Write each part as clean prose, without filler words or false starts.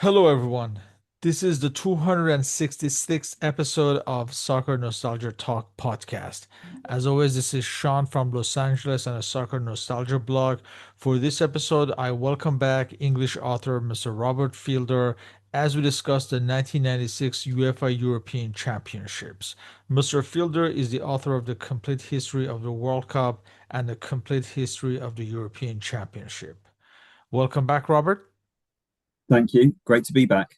Hello, everyone. This is the 266th episode of Soccer Nostalgia Talk Podcast. As always, this is Sean from Los Angeles and a Soccer Nostalgia blog. For this episode, I welcome back English author Mr. Robert Fielder as we discuss the 1996 UEFA European Championships. Mr. Fielder is the author of The Complete History of the World Cup and The Complete History of the European Championship. Welcome back, Robert. Thank you. Great to be back.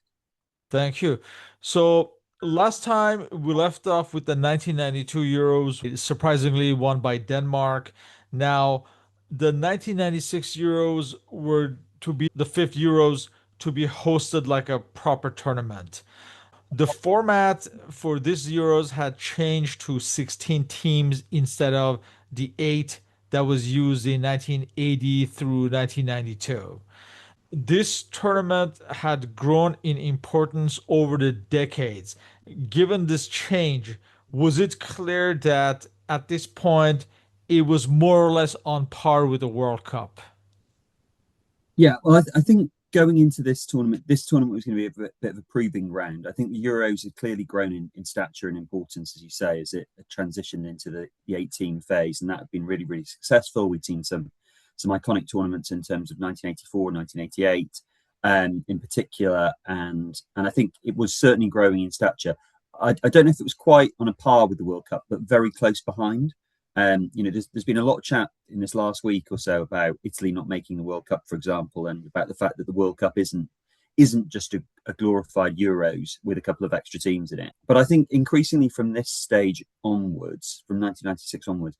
Thank you. So last time we left off with the 1992 Euros, surprisingly won by Denmark. Now, the 1996 Euros were to be the fifth Euros to be hosted like a proper tournament. The format for this Euros had changed to 16 teams instead of the eight that was used in 1980 through 1992. This tournament had grown in importance over the decades. Given this change, was it clear that at this point it was more or less on par with the World Cup? Yeah, well, I think going into this tournament was going to be a bit of a proving ground. I think the Euros have clearly grown in stature and importance, as you say, as it transitioned into the 18 phase, and that had been really, really successful. We'd seen some iconic tournaments in terms of 1984, 1988, in particular, and I think it was certainly growing in stature. I don't know if it was quite on a par with the World Cup, but very close behind. There's been a lot of chat in this last week or so about Italy not making the World Cup, for example, and about the fact that the World Cup isn't just a glorified Euros with a couple of extra teams in it. But I think increasingly from this stage onwards, from 1996 onwards,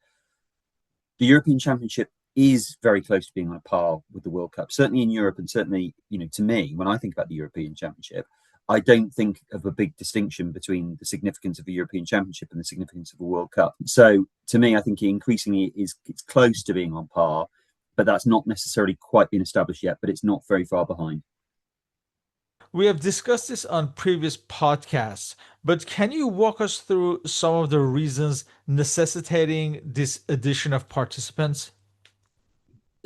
the European Championship is very close to being on a par with the World Cup, certainly in Europe, and certainly, to me, when I think about the European Championship, I don't think of a big distinction between the significance of a European Championship and the significance of a World Cup. So to me, I think it increasingly it's close to being on par, but that's not necessarily quite been established yet, but it's not very far behind. We have discussed this on previous podcasts, but can you walk us through some of the reasons necessitating this addition of participants?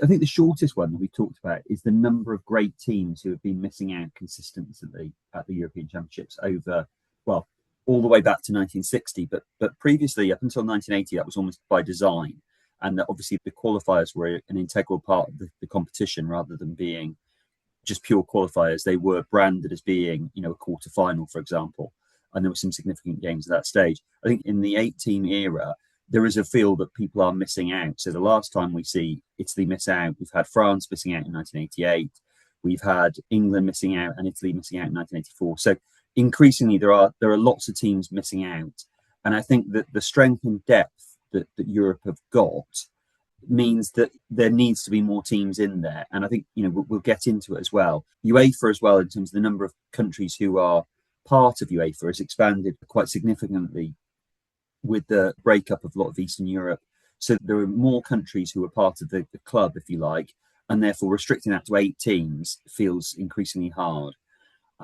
I think the shortest one that we've talked about is the number of great teams who have been missing out consistently at the European Championships over, well, all the way back to 1960. But previously, up until 1980, that was almost by design. And that obviously the qualifiers were an integral part of the competition rather than being just pure qualifiers. They were branded as being, a quarter final, for example. And there were some significant games at that stage. I think in the 8 team era, there is a feel that people are missing out. So the last time we see Italy miss out, we've had France missing out in 1988, we've had England missing out and Italy missing out in 1984. So increasingly there are lots of teams missing out, and I think that the strength and depth that Europe have got means that there needs to be more teams in there. And I think we'll get into it as well. UEFA as well, in terms of the number of countries who are part of UEFA, has expanded quite significantly with the breakup of a lot of Eastern Europe. So there are more countries who are part of the club, if you like, and therefore restricting that to 8 teams feels increasingly hard.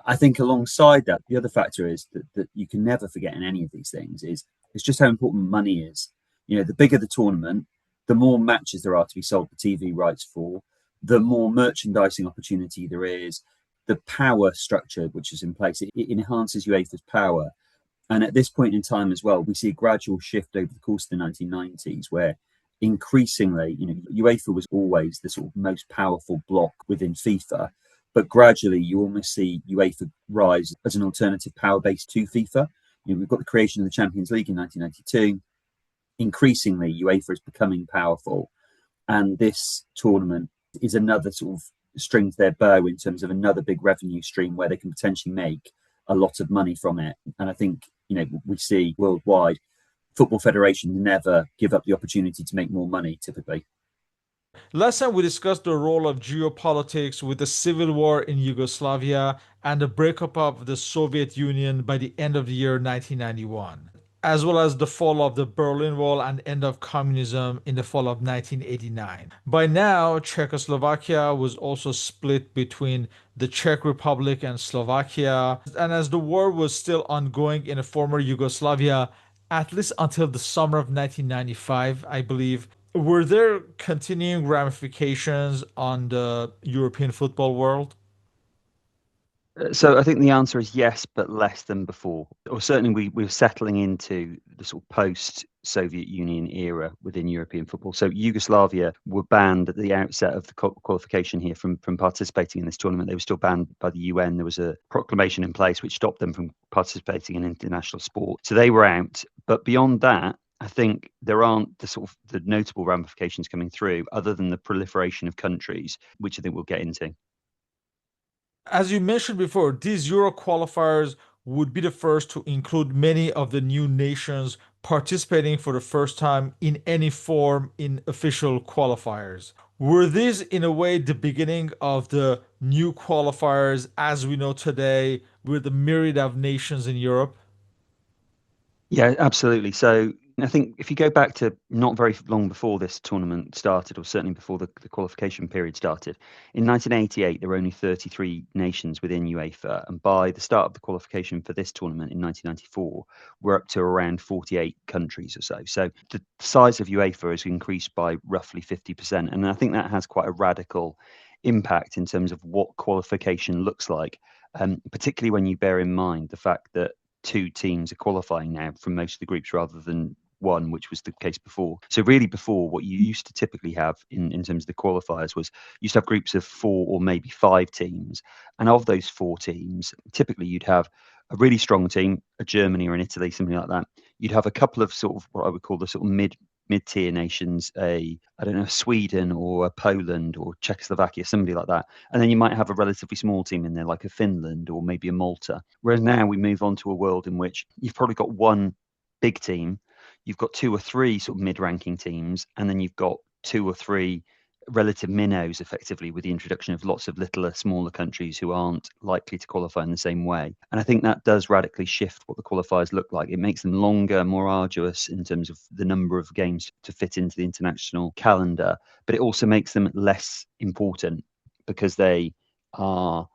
I think alongside that, the other factor is that you can never forget in any of these things is it's just how important money is. The bigger the tournament, the more matches there are to be sold the TV rights for, the more merchandising opportunity there is, the power structure which is in place, it enhances UEFA's power. And at this point in time as well, we see a gradual shift over the course of the 1990s where increasingly, UEFA was always the sort of most powerful bloc within FIFA. But gradually, you almost see UEFA rise as an alternative power base to FIFA. We've got the creation of the Champions League in 1992. Increasingly, UEFA is becoming powerful. And this tournament is another sort of string to their bow in terms of another big revenue stream where they can potentially make a lot of money from it. And I think, we see worldwide, football federations never give up the opportunity to make more money, typically. Last time we discussed the role of geopolitics with the civil war in Yugoslavia and the breakup of the Soviet Union by the end of the year 1991, as well as the fall of the Berlin Wall and end of communism in the fall of 1989. By now, Czechoslovakia was also split between the Czech Republic and Slovakia, and as the war was still ongoing in a former Yugoslavia, at least until the summer of 1995, I believe. Were there continuing ramifications on the European football world? So I think the answer is yes, but less than before. Or certainly we're settling into the sort of post-Soviet Union era within European football. So Yugoslavia were banned at the outset of the qualification here from participating in this tournament. They were still banned by the UN. There was a proclamation in place which stopped them from participating in international sport. So they were out. But beyond that, I think there aren't the sort of the notable ramifications coming through other than the proliferation of countries, which I think we'll get into. As you mentioned before, these Euro qualifiers would be the first to include many of the new nations participating for the first time in any form in official qualifiers. Were these, in a way, the beginning of the new qualifiers as we know today with the myriad of nations in Europe? Yeah, absolutely. So I think if you go back to not very long before this tournament started, or certainly before the qualification period started, in 1988, there were only 33 nations within UEFA. And by the start of the qualification for this tournament in 1994, we're up to around 48 countries or so. So the size of UEFA has increased by roughly 50%. And I think that has quite a radical impact in terms of what qualification looks like, particularly when you bear in mind the fact that two teams are qualifying now from most of the groups rather than one, which was the case before. So really before, what you used to typically have in terms of the qualifiers was you used to have groups of four or maybe five teams. And of those four teams, typically you'd have a really strong team, a Germany or an Italy, something like that. You'd have a couple of sort of what I would call the sort of mid-tier nations, I don't know, Sweden or a Poland or Czechoslovakia, somebody like that. And then you might have a relatively small team in there, like a Finland or maybe a Malta. Whereas now we move on to a world in which you've probably got one big team, you've got two or three sort of mid-ranking teams, and then you've got two or three relative minnows effectively with the introduction of lots of littler, smaller countries who aren't likely to qualify in the same way. And I think that does radically shift what the qualifiers look like. It makes them longer, more arduous in terms of the number of games to fit into the international calendar, but it also makes them less important because they are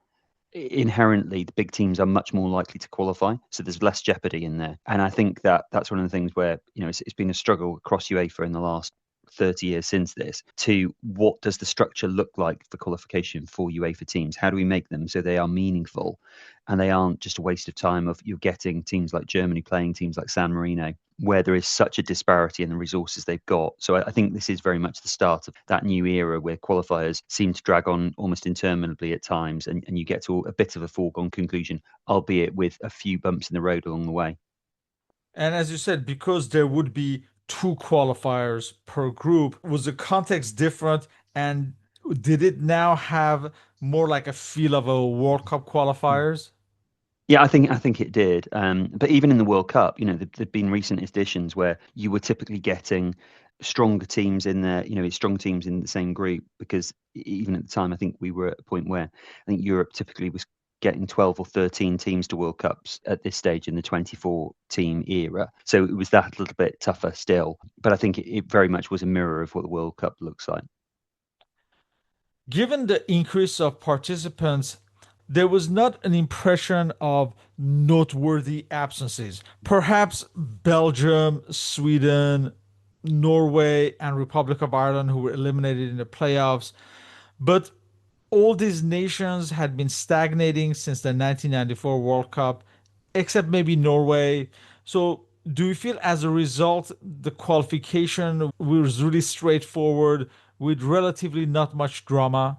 inherently the big teams are much more likely to qualify, so there's less jeopardy in there. And I think that that's one of the things where it's been a struggle across UEFA in the last 30 years since this, to what does the structure look like for qualification for UEFA teams? How do we make them so they are meaningful and they aren't just a waste of time of you're getting teams like Germany playing teams like San Marino, where there is such a disparity in the resources they've got. So I think this is very much the start of that new era where qualifiers seem to drag on almost interminably at times, and you get to a bit of a foregone conclusion, albeit with a few bumps in the road along the way. And as you said, because there would be two qualifiers per group, was the context different? And did it now have more like a feel of a World Cup qualifiers? Yeah, I think it did. But even in the World Cup, there'd been recent editions where you were typically getting stronger teams in there, strong teams in the same group, because even at the time, I think we were at a point where I think Europe typically was getting 12 or 13 teams to World Cups at this stage in the 24 team era. So it was that little bit tougher still. But I think it very much was a mirror of what the World Cup looks like. Given the increase of participants, there was not an impression of noteworthy absences. Perhaps Belgium, Sweden, Norway, and Republic of Ireland, who were eliminated in the playoffs. But all these nations had been stagnating since the 1994 World Cup, except maybe Norway. So, do you feel as a result the qualification was really straightforward with relatively not much drama?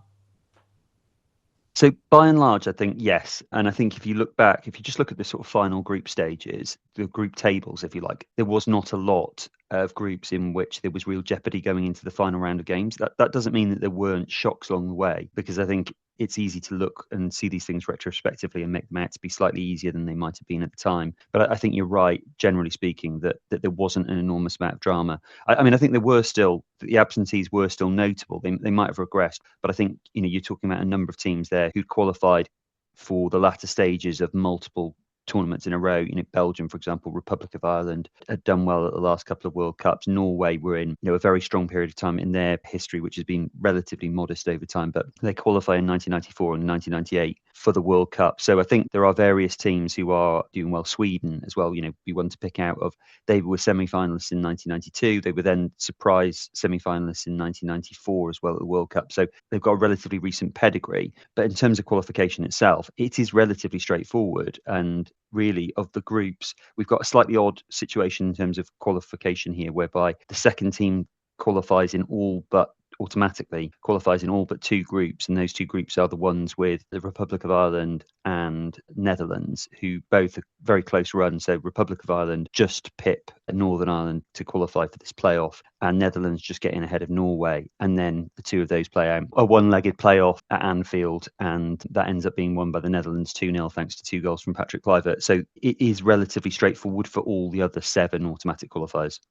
So by and large, I think yes. And I think if you look back, if you just look at the sort of final group stages, the group tables, if you like, there was not a lot of groups in which there was real jeopardy going into the final round of games. That doesn't mean that there weren't shocks along the way, because I think it's easy to look and see these things retrospectively and make them out to be slightly easier than they might have been at the time. But I think you're right, generally speaking, that there wasn't an enormous amount of drama. I mean, I think there were still, the absentees were still notable. They might have regressed, but I think, you're talking about a number of teams there who'd qualified for the latter stages of multiple tournaments in a row. Belgium, for example, Republic of Ireland had done well at the last couple of World Cups. Norway were in a very strong period of time in their history, which has been relatively modest over time, but they qualify in 1994 and 1998 for the World Cup. So I think there are various teams who are doing well. Sweden as well, be one to pick out of. They were semi-finalists in 1992. They were then surprise semi-finalists in 1994 as well at the World Cup. So they've got a relatively recent pedigree. But in terms of qualification itself, it is relatively straightforward. And really, of the groups, we've got a slightly odd situation in terms of qualification here, whereby the second team qualifies in all but automatically qualifies in all but two groups, and those two groups are the ones with the Republic of Ireland and Netherlands, who both are very close runs. So Republic of Ireland just pip Northern Ireland to qualify for this playoff, and Netherlands just getting ahead of Norway, and then the two of those play out a one-legged playoff at Anfield, and that ends up being won by the Netherlands 2-0 thanks to two goals from Patrick Kluivert. So it is relatively straightforward for all the other 7 automatic qualifiers.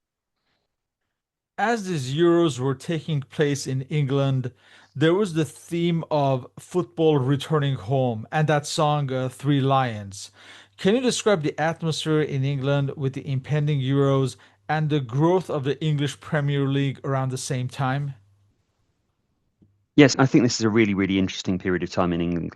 As these Euros were taking place in England, there was the theme of football returning home and that song, Three Lions. Can you describe the atmosphere in England with the impending Euros and the growth of the English Premier League around the same time? Yes, I think this is a really, really interesting period of time in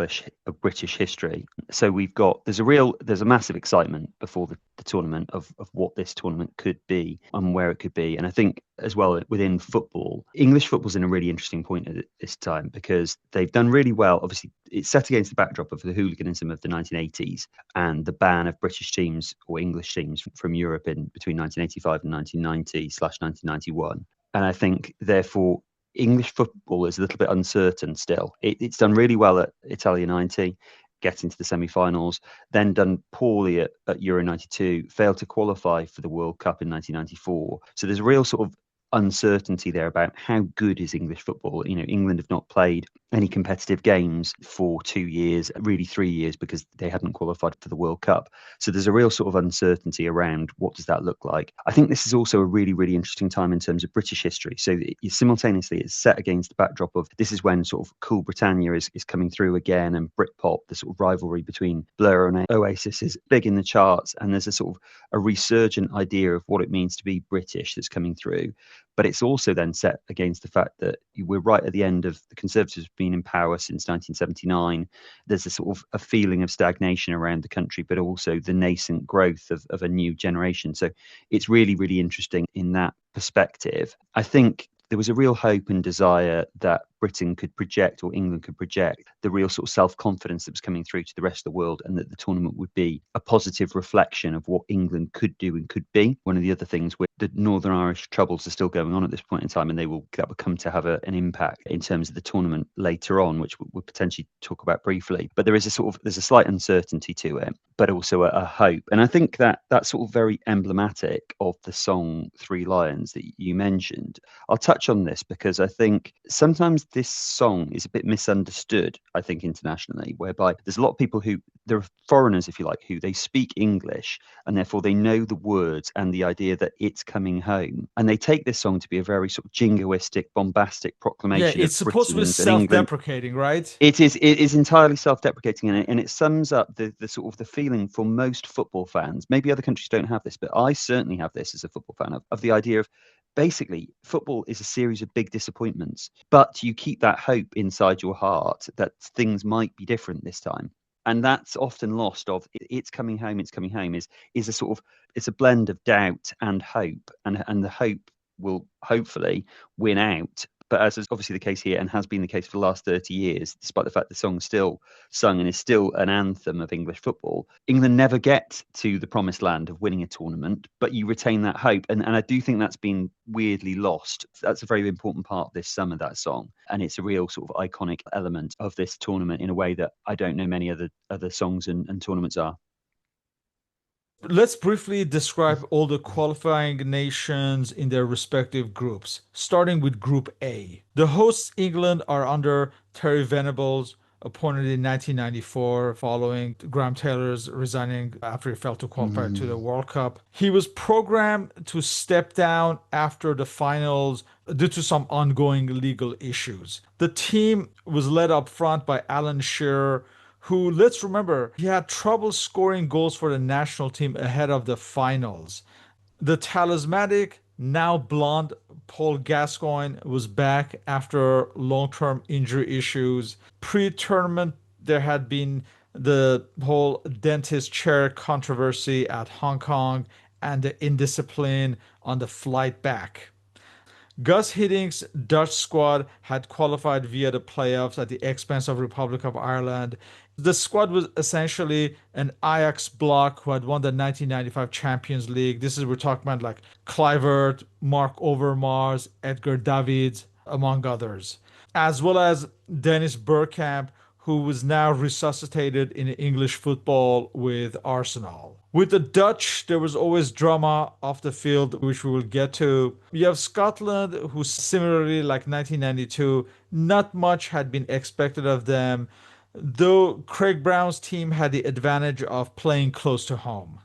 British history. So there's a massive excitement before the tournament of what this tournament could be and where it could be. And I think as well within football, English football's in a really interesting point at this time because they've done really well. Obviously, it's set against the backdrop of the hooliganism of the 1980s and the ban of British teams or English teams from Europe in between 1985 and 1990/1991. And I think therefore English football is a little bit uncertain still. It's done really well at Italia 90, getting to the semi-finals, then done poorly at Euro 92, failed to qualify for the World Cup in 1994. So there's a real sort of uncertainty there about how good is English football. England have not played any competitive games for 2 years, really 3 years, because they hadn't qualified for the World Cup. So there's a real sort of uncertainty around what does that look like. I think this is also a really, really interesting time in terms of British history. So simultaneously, it's set against the backdrop of this is when sort of Cool Britannia is coming through again, and Britpop, the sort of rivalry between Blur and Oasis is big in the charts, and there's a sort of a resurgent idea of what it means to be British that's coming through. But it's also then set against the fact that we're right at the end of the Conservatives being in power since 1979. There's a sort of a feeling of stagnation around the country, but also the nascent growth of a new generation. So it's really, really interesting in that perspective. I think there was a real hope and desire that Britain could project, or England could project, the real sort of self-confidence that was coming through to the rest of the world, and that the tournament would be a positive reflection of what England could do and could be. One of the other things with the Northern Irish troubles are still going on at this point in time, and that will come to have an impact in terms of the tournament later on, which we'll potentially talk about briefly. But there's a slight uncertainty to it, but also a hope. And I think that's sort of very emblematic of the song Three Lions that you mentioned. I'll touch on this because I think sometimes this song is a bit misunderstood, I think, internationally, whereby there's a lot of people there are foreigners, if you like, who they speak English and therefore they know the words and the idea that it's coming home. And they take this song to be a very sort of jingoistic, bombastic Yeah, proclamation it's of supposed to be Britain's and England. self-deprecating, right? It is entirely self-deprecating, and it sums up the sort of the feeling for most football fans. Maybe other countries don't have this, but I certainly have this as a football fan of the idea of basically football is a series of big disappointments, but you keep that hope inside your heart that things might be different this time. And that's often lost of it's coming home, is a sort of it's a blend of doubt and hope, and the hope will hopefully win out. But as is obviously the case here and has been the case for the last 30 years, despite the fact the song's still sung and is still an anthem of English football, England never get to the promised land of winning a tournament, but you retain that hope. And I do think that's been weirdly lost. That's a very important part of this summer, that song. And it's a real sort of iconic element of this tournament in a way that I don't know many other songs and tournaments are. Let's briefly describe all the qualifying nations in their respective groups, starting with Group A. The hosts, England, are under Terry Venables, appointed in 1994 following Graham Taylor's resigning after he failed to qualify to the World Cup. He was programmed to step down after the finals due to some ongoing legal issues. The team was led up front by Alan Shearer, who, let's remember, he had trouble scoring goals for the national team ahead of the finals. The talismanic, now blonde Paul Gascoigne was back after long term injury issues. Pre tournament There had been the whole dentist chair controversy at Hong Kong and the indiscipline on the flight back. Gus Hiddink's Dutch squad had qualified via the playoffs at the expense of Republic of Ireland. The squad was essentially an Ajax block who had won the 1995 Champions League. This is we're talking about like Kluivert, Mark Overmars, Edgar Davids, among others, as well as Dennis Bergkamp, who was now resuscitated in English football with Arsenal. With the Dutch, there was always drama off the field, which we will get to. You have Scotland, who similarly, like 1992, not much had been expected of them, though Craig Brown's team had the advantage of playing close to home.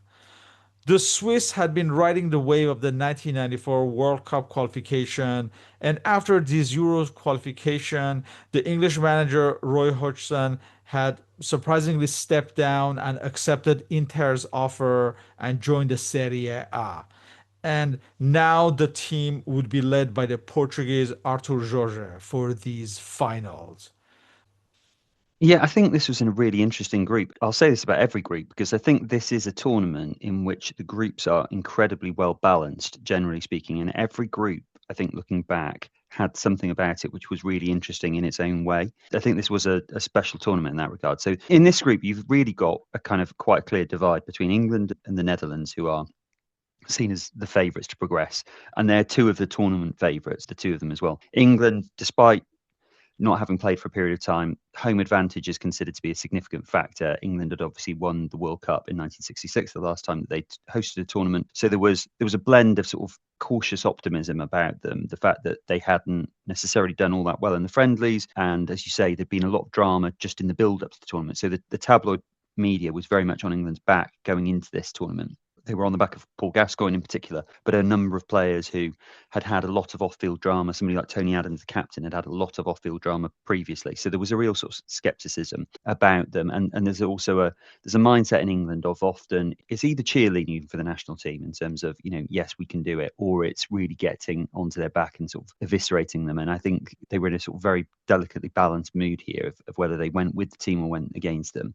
The Swiss had been riding the wave of the 1994 World Cup qualification, and after this Euros qualification, the English manager Roy Hodgson had surprisingly stepped down and accepted Inter's offer and joined the Serie A. And now the team would be led by the Portuguese Artur Jorge for these finals. Yeah, I think this was in a really interesting group. I'll say this about every group because I think this is a tournament in which the groups are incredibly well balanced, generally speaking. And every group, I think, looking back, had something about it which was really interesting in its own way. I think this was a special tournament in that regard. So in this group, you've really got a kind of quite clear divide between England and the Netherlands, who are seen as the favourites to progress. And they're two of the tournament favourites, the two of them as well. England, despite not having played for a period of time, home advantage is considered to be a significant factor. England had obviously won the World Cup in 1966, the last time that they hosted a tournament. So there was a blend of sort of cautious optimism about them, the fact that they hadn't necessarily done all that well in the friendlies. And as you say, there'd been a lot of drama just in the build-up to the tournament. So the tabloid media was very much on England's back going into this tournament. They were on the back of Paul Gascoigne in particular, but a number of players who had had a lot of off-field drama. Somebody like Tony Adams, the captain, had had a lot of off-field drama previously. So there was a real sort of scepticism about them. And there's also there's a mindset in England of often it's either cheerleading for the national team in terms of, yes, we can do it, or it's really getting onto their back and sort of eviscerating them. And I think they were in a sort of very delicately balanced mood here of whether they went with the team or went against them.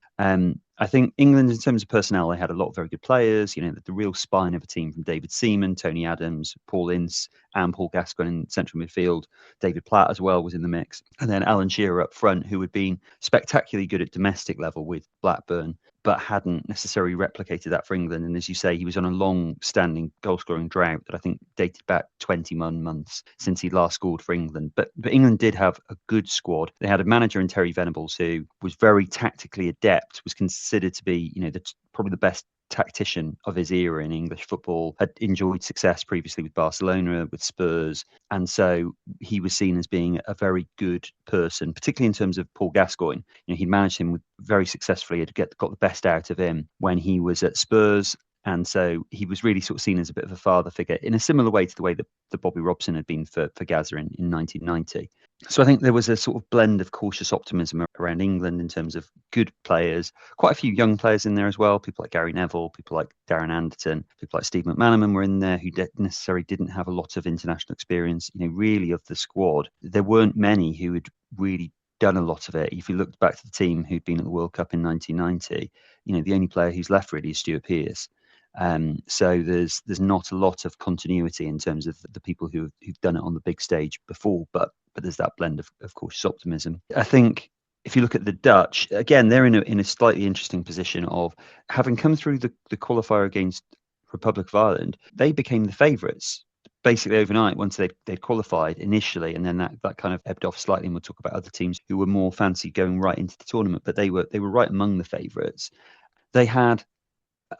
I think England, in terms of personnel, they had a lot of very good players. The real spine of a team from David Seaman, Tony Adams, Paul Ince, and Paul Gascoigne in central midfield. David Platt as well was in the mix. And then Alan Shearer up front, who had been spectacularly good at domestic level with Blackburn, but hadn't necessarily replicated that for England. And as you say, he was on a long-standing goal-scoring drought that I think dated back 21 months since he last scored for England. But England did have a good squad. They had a manager in Terry Venables who was very tactically adept, was considered to be, probably the best tactician of his era in English football, had enjoyed success previously with Barcelona, with Spurs. And so he was seen as being a very good person, particularly in terms of Paul Gascoigne. He managed him very successfully, had got the best out of him when he was at Spurs. And so he was really sort of seen as a bit of a father figure in a similar way to the way that Bobby Robson had been for Gazza in 1990. So I think there was a sort of blend of cautious optimism around England in terms of good players, quite a few young players in there as well, people like Gary Neville, people like Darren Anderton, people like Steve McManaman were in there who necessarily didn't have a lot of international experience. Really of the squad, there weren't many who had really done a lot of it. If you looked back to the team who'd been at the World Cup in 1990, the only player who's left really is Stuart Pearce. So there's not a lot of continuity in terms of the people who've done it on the big stage before, but there's that blend of cautious optimism. I think if you look at the Dutch, again, they're in a slightly interesting position of having come through the qualifier against Republic of Ireland. They became the favourites basically overnight once they'd qualified initially, and then that kind of ebbed off slightly. And we'll talk about other teams who were more fancy going right into the tournament, but they were right among the favourites. They had,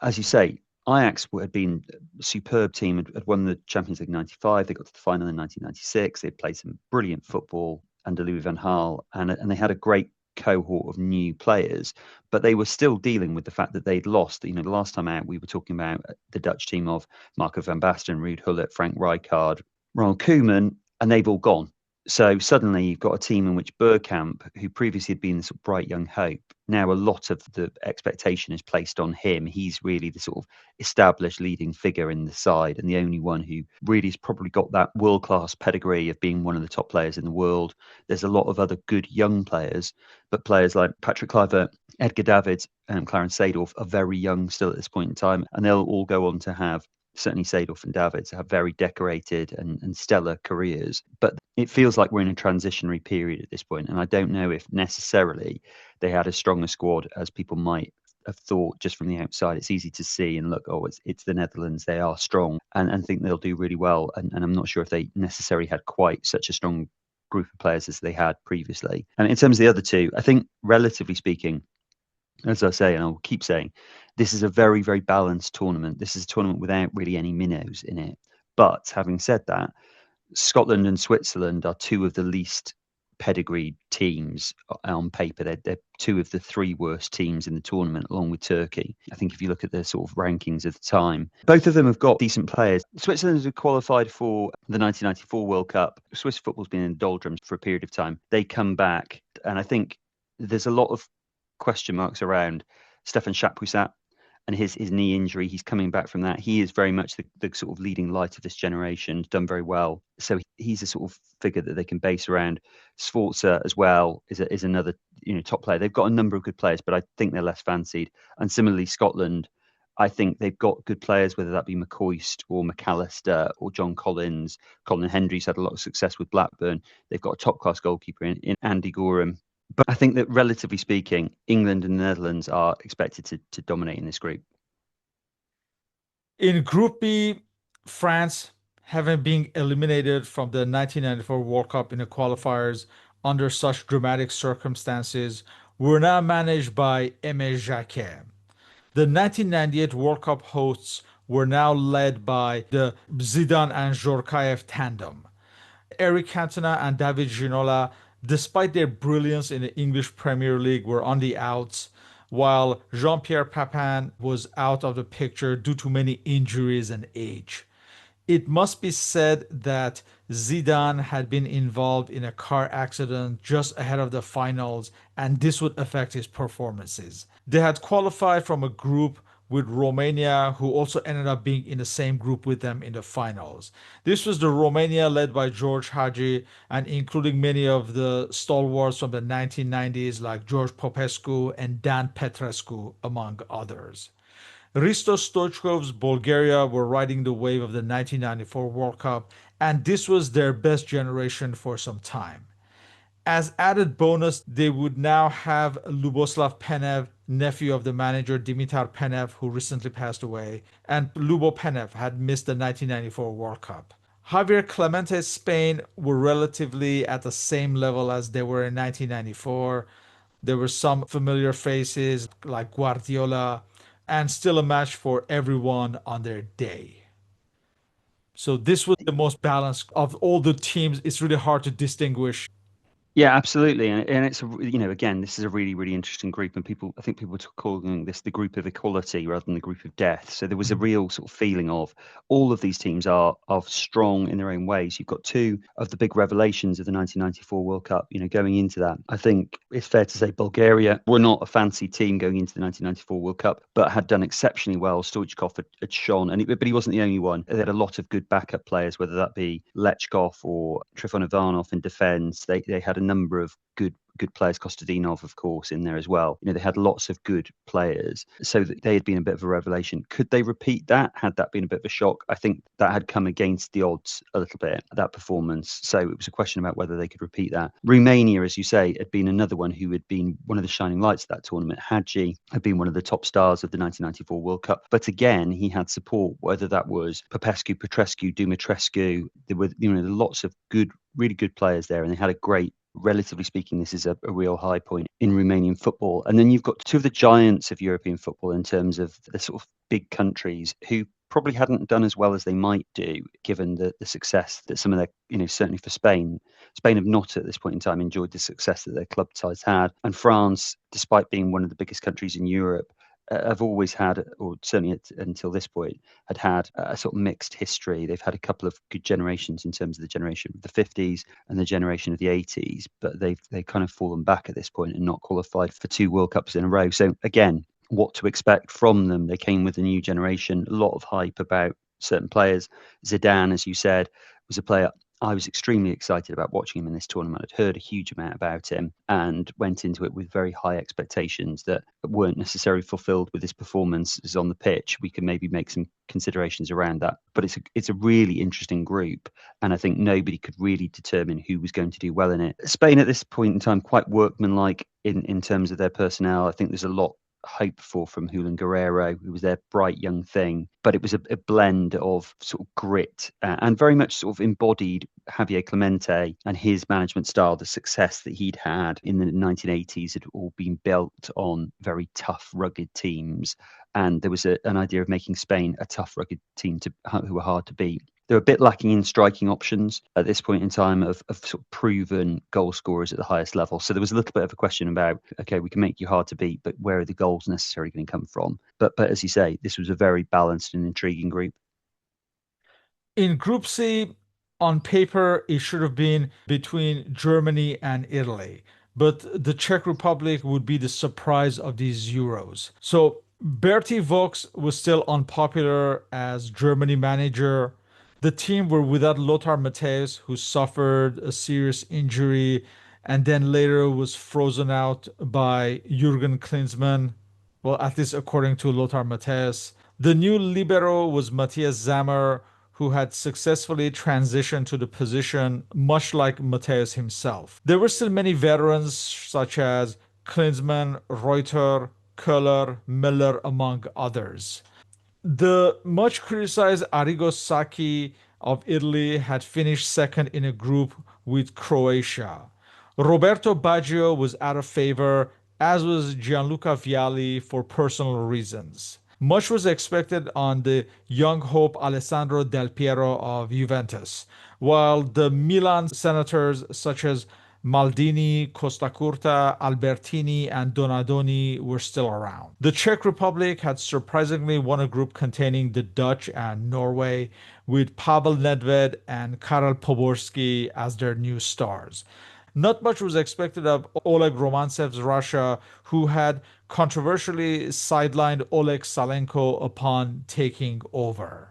as you say, Ajax had been a superb team, had won the Champions League in 95. They got to the final in 1996. They played some brilliant football under Louis van Gaal, and they had a great cohort of new players, but they were still dealing with the fact that they'd lost. The last time out, we were talking about the Dutch team of Marco van Basten, Ruud Gullit, Frank Rijkaard, Ronald Koeman, and they've all gone. So suddenly you've got a team in which Bergkamp, who previously had been the sort of bright young hope, now a lot of the expectation is placed on him. He's really the sort of established leading figure in the side and the only one who really has probably got that world-class pedigree of being one of the top players in the world. There's a lot of other good young players, but players like Patrick Kluivert, Edgar Davids, and Clarence Seedorf are very young still at this point in time, and they'll all go on to have, certainly Seedorf and Davids, have very decorated and stellar careers. But it feels like we're in a transitionary period at this point, and I don't know if necessarily they had as strong a squad as people might have thought just from the outside. It's easy to see and look, oh, it's the Netherlands, they are strong, and think they'll do really well. And I'm not sure if they necessarily had quite such a strong group of players as they had previously. And in terms of the other two, I think relatively speaking, as I say, and I'll keep saying, this is a very, very balanced tournament. This is a tournament without really any minnows in it. But having said that, Scotland and Switzerland are two of the least pedigreed teams on paper. They're two of the three worst teams in the tournament, along with Turkey. I think if you look at the sort of rankings of the time, both of them have got decent players. Switzerland has qualified for the 1994 World Cup. Swiss football's been in doldrums for a period of time. They come back, and I think there's a lot of question marks around Stefan Chapuisat and his knee injury. He's coming back from that. He is very much the sort of leading light of this generation, done very well. So he's a sort of figure that they can base around. Sforza as well is another top player. They've got a number of good players, but I think they're less fancied. And similarly, Scotland, I think they've got good players, whether that be McCoist or McAllister or John Collins. Colin Hendry's had a lot of success with Blackburn. They've got a top-class goalkeeper in Andy Gorham. But I think that relatively speaking, England and the Netherlands are expected to dominate in this group. In Group B, France, having been eliminated from the 1994 World Cup in the qualifiers under such dramatic circumstances, were now managed by Aimé Jacquet. The 1998 World Cup hosts were now led by the Zidane and Djorkaeff tandem. Eric Cantona and David Ginola, despite their brilliance in the English Premier League, were on the outs, while Jean-Pierre Papin was out of the picture due to many injuries and age. It must be said that Zidane had been involved in a car accident just ahead of the finals, and this would affect his performances. They had qualified from a group with Romania, who also ended up being in the same group with them in the finals. This was the Romania led by George Hagi and including many of the stalwarts from the 1990s like George Popescu and Dan Petrescu, among others. Hristo Stoichkov's Bulgaria were riding the wave of the 1994 World Cup, and this was their best generation for some time. As added bonus, they would now have Luboslav Penev, nephew of the manager Dimitar Penev, who recently passed away, and Lubo Penev had missed the 1994 World Cup. Javier Clemente's Spain were relatively at the same level as they were in 1994. There were some familiar faces like Guardiola, and still a match for everyone on their day. So this was the most balanced of all the teams. It's really hard to distinguish. Yeah, absolutely, and it's again, this is a really, really interesting group, and I think people were calling this the group of equality rather than the group of death. So there was a real sort of feeling of all of these teams are strong in their own ways. You've got two of the big revelations of the 1994 World Cup. Going into that, I think it's fair to say Bulgaria were not a fancy team going into the 1994 World Cup, but had done exceptionally well. Stoichkov had shone, but he wasn't the only one. They had a lot of good backup players, whether that be Lechkov or Trifon Ivanov in defence. They had a number of good players, Kostadinov, of course, in there as well. They had lots of good players, so that they had been a bit of a revelation. Could they repeat that? Had that been a bit of a shock? I think that had come against the odds a little bit, that performance. So it was a question about whether they could repeat that. Romania, as you say, had been another one who had been one of the shining lights of that tournament. Hagi had been one of the top stars of the 1994 World Cup, but again, he had support, whether that was Popescu, Petrescu, Dumitrescu. There were lots of really good players there, and they had a great, relatively speaking, this is a real high point in Romanian football. And then you've got two of the giants of European football in terms of the sort of big countries who probably hadn't done as well as they might do, given the success that some of their, certainly for Spain have not at this point in time enjoyed the success that their club sides had. And France, despite being one of the biggest countries in Europe, have always had, or certainly until this point, had a sort of mixed history. They've had a couple of good generations in terms of the generation of the 50s and the generation of the 80s, but they've kind of fallen back at this point and not qualified for 2 World Cups in a row. So again, what to expect from them? They came with a new generation, a lot of hype about certain players. Zidane, as you said, was a player I was extremely excited about watching him in this tournament. I'd heard a huge amount about him and went into it with very high expectations that weren't necessarily fulfilled with his performances on the pitch. We can maybe make some considerations around that. But it's a really interesting group, and I think nobody could really determine who was going to do well in it. Spain at this point in time, quite workmanlike in terms of their personnel. I think there's a lot hope for from Julian Guerrero, who was their bright young thing, but it was a blend of sort of grit and very much sort of embodied Javier Clemente and his management style. The success that he'd had in the 1980s had all been built on very tough, rugged teams, and there was an idea of making Spain a tough, rugged team who were hard to beat. They're a bit lacking in striking options at this point in time of sort of proven goal scorers at the highest level. So there was a little bit of a question about, okay, we can make you hard to beat, but where are the goals necessarily going to come from? But as you say, this was a very balanced and intriguing group. In Group C, on paper, it should have been between Germany and Italy, but the Czech Republic would be the surprise of these Euros. So Bertie Vogts was still unpopular as Germany manager. The team were without Lothar Matthäus, who suffered a serious injury and then later was frozen out by Jürgen Klinsmann. Well, at least according to Lothar Matthäus. The new libero was Matthias Sammer, who had successfully transitioned to the position, much like Matthäus himself. There were still many veterans such as Klinsmann, Reuter, Köhler, Miller, among others. The much criticized Arrigo Sacchi of Italy had finished second in a group with Croatia. Roberto Baggio was out of favor, as was Gianluca Vialli for personal reasons. Much was expected on the young hope Alessandro Del Piero of Juventus, while the Milan senators such as Maldini, Costacurta, Albertini, and Donadoni were still around. The Czech Republic had surprisingly won a group containing the Dutch and Norway, with Pavel Nedved and Karel Poborský as their new stars. Not much was expected of Oleg Romantsev's Russia, who had controversially sidelined Oleg Salenko upon taking over.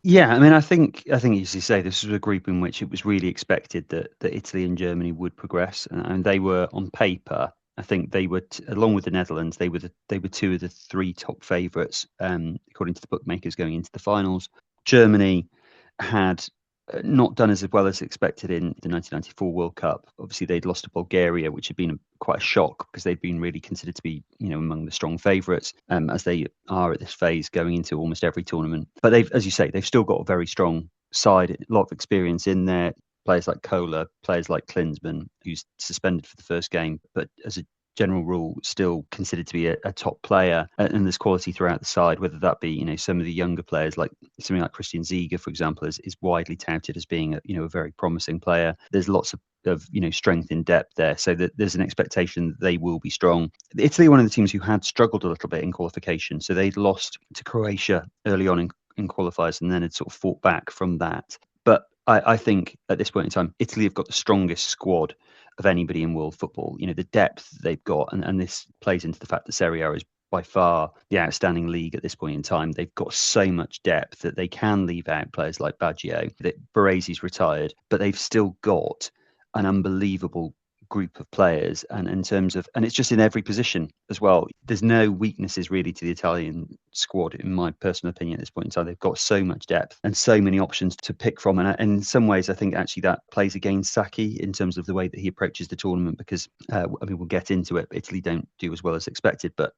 Yeah, I mean, I think as you say, this was a group in which it was really expected that Italy and Germany would progress, and they were on paper. I think they were, along with the Netherlands, they were two of the 3 top favourites, according to the bookmakers, going into the finals. Germany had not done as well as expected in the 1994 World Cup. Obviously, they'd lost to Bulgaria, which had been quite a shock because they'd been really considered to be, among the strong favourites, as they are at this phase going into almost every tournament. But they've, as you say, they've still got a very strong side, a lot of experience in there. Players like Köhler, players like Klinsmann, who's suspended for the first game, but as a general rule, still considered to be a top player, and there's quality throughout the side. Whether that be, some of the younger players, like something like Christian Ziege, for example, is widely touted as being a very promising player. There's lots of strength in depth there, so that there's an expectation that they will be strong. Italy, one of the teams who had struggled a little bit in qualification, so they'd lost to Croatia early on in qualifiers, and then had sort of fought back from that. But I think at this point in time, Italy have got the strongest squad of anybody in world football. The depth they've got, and this plays into the fact that Serie A is by far the outstanding league at this point in time. They've got so much depth that they can leave out players like Baggio. That Baresi's retired, but they've still got an unbelievable group of players, and in terms of, and it's just in every position as well. There's no weaknesses really to the Italian squad, in my personal opinion, at this point in time. They've got so much depth and so many options to pick from, and in some ways I think actually that plays against Sacchi in terms of the way that he approaches the tournament, because we'll get into it, Italy don't do as well as expected, but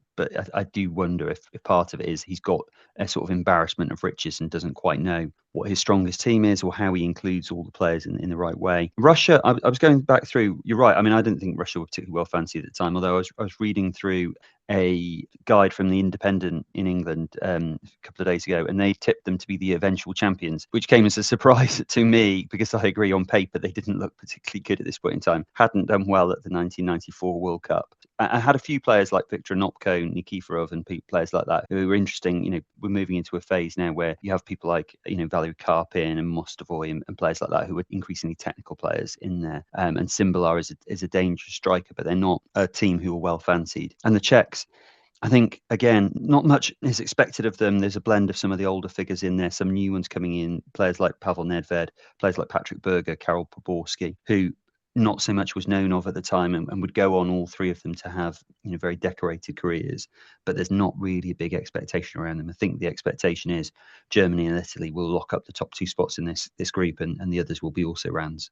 I do wonder if part of it is he's got a sort of embarrassment of riches and doesn't quite know what his strongest team is or how he includes all the players in the right way. Russia, I was going back through, you're right, I mean, I didn't think Russia were particularly well fancied at the time, although I was reading through a guide from the Independent in England a couple of days ago, and they tipped them to be the eventual champions, which came as a surprise to me, because I agree on paper they didn't look particularly good at this point in time, hadn't done well at the 1994 World Cup. I had a few players like Viktor Nopko, Nikiforov, and players like that who were interesting. We're moving into a phase now where you have people like, Valery Karpin and Mostovoy and players like that who are increasingly technical players in there. And Simbalar is a dangerous striker, but they're not a team who are well fancied. And the Czechs, I think, again, not much is expected of them. There's a blend of some of the older figures in there, some new ones coming in, players like Pavel Nedved, players like Patrick Berger, Karol Poborski, who not so much was known of at the time and would go on, all three of them, to have very decorated careers. But there's not really a big expectation around them. I think the expectation is Germany and Italy will lock up the top two spots in this group, and the others will be also rounds.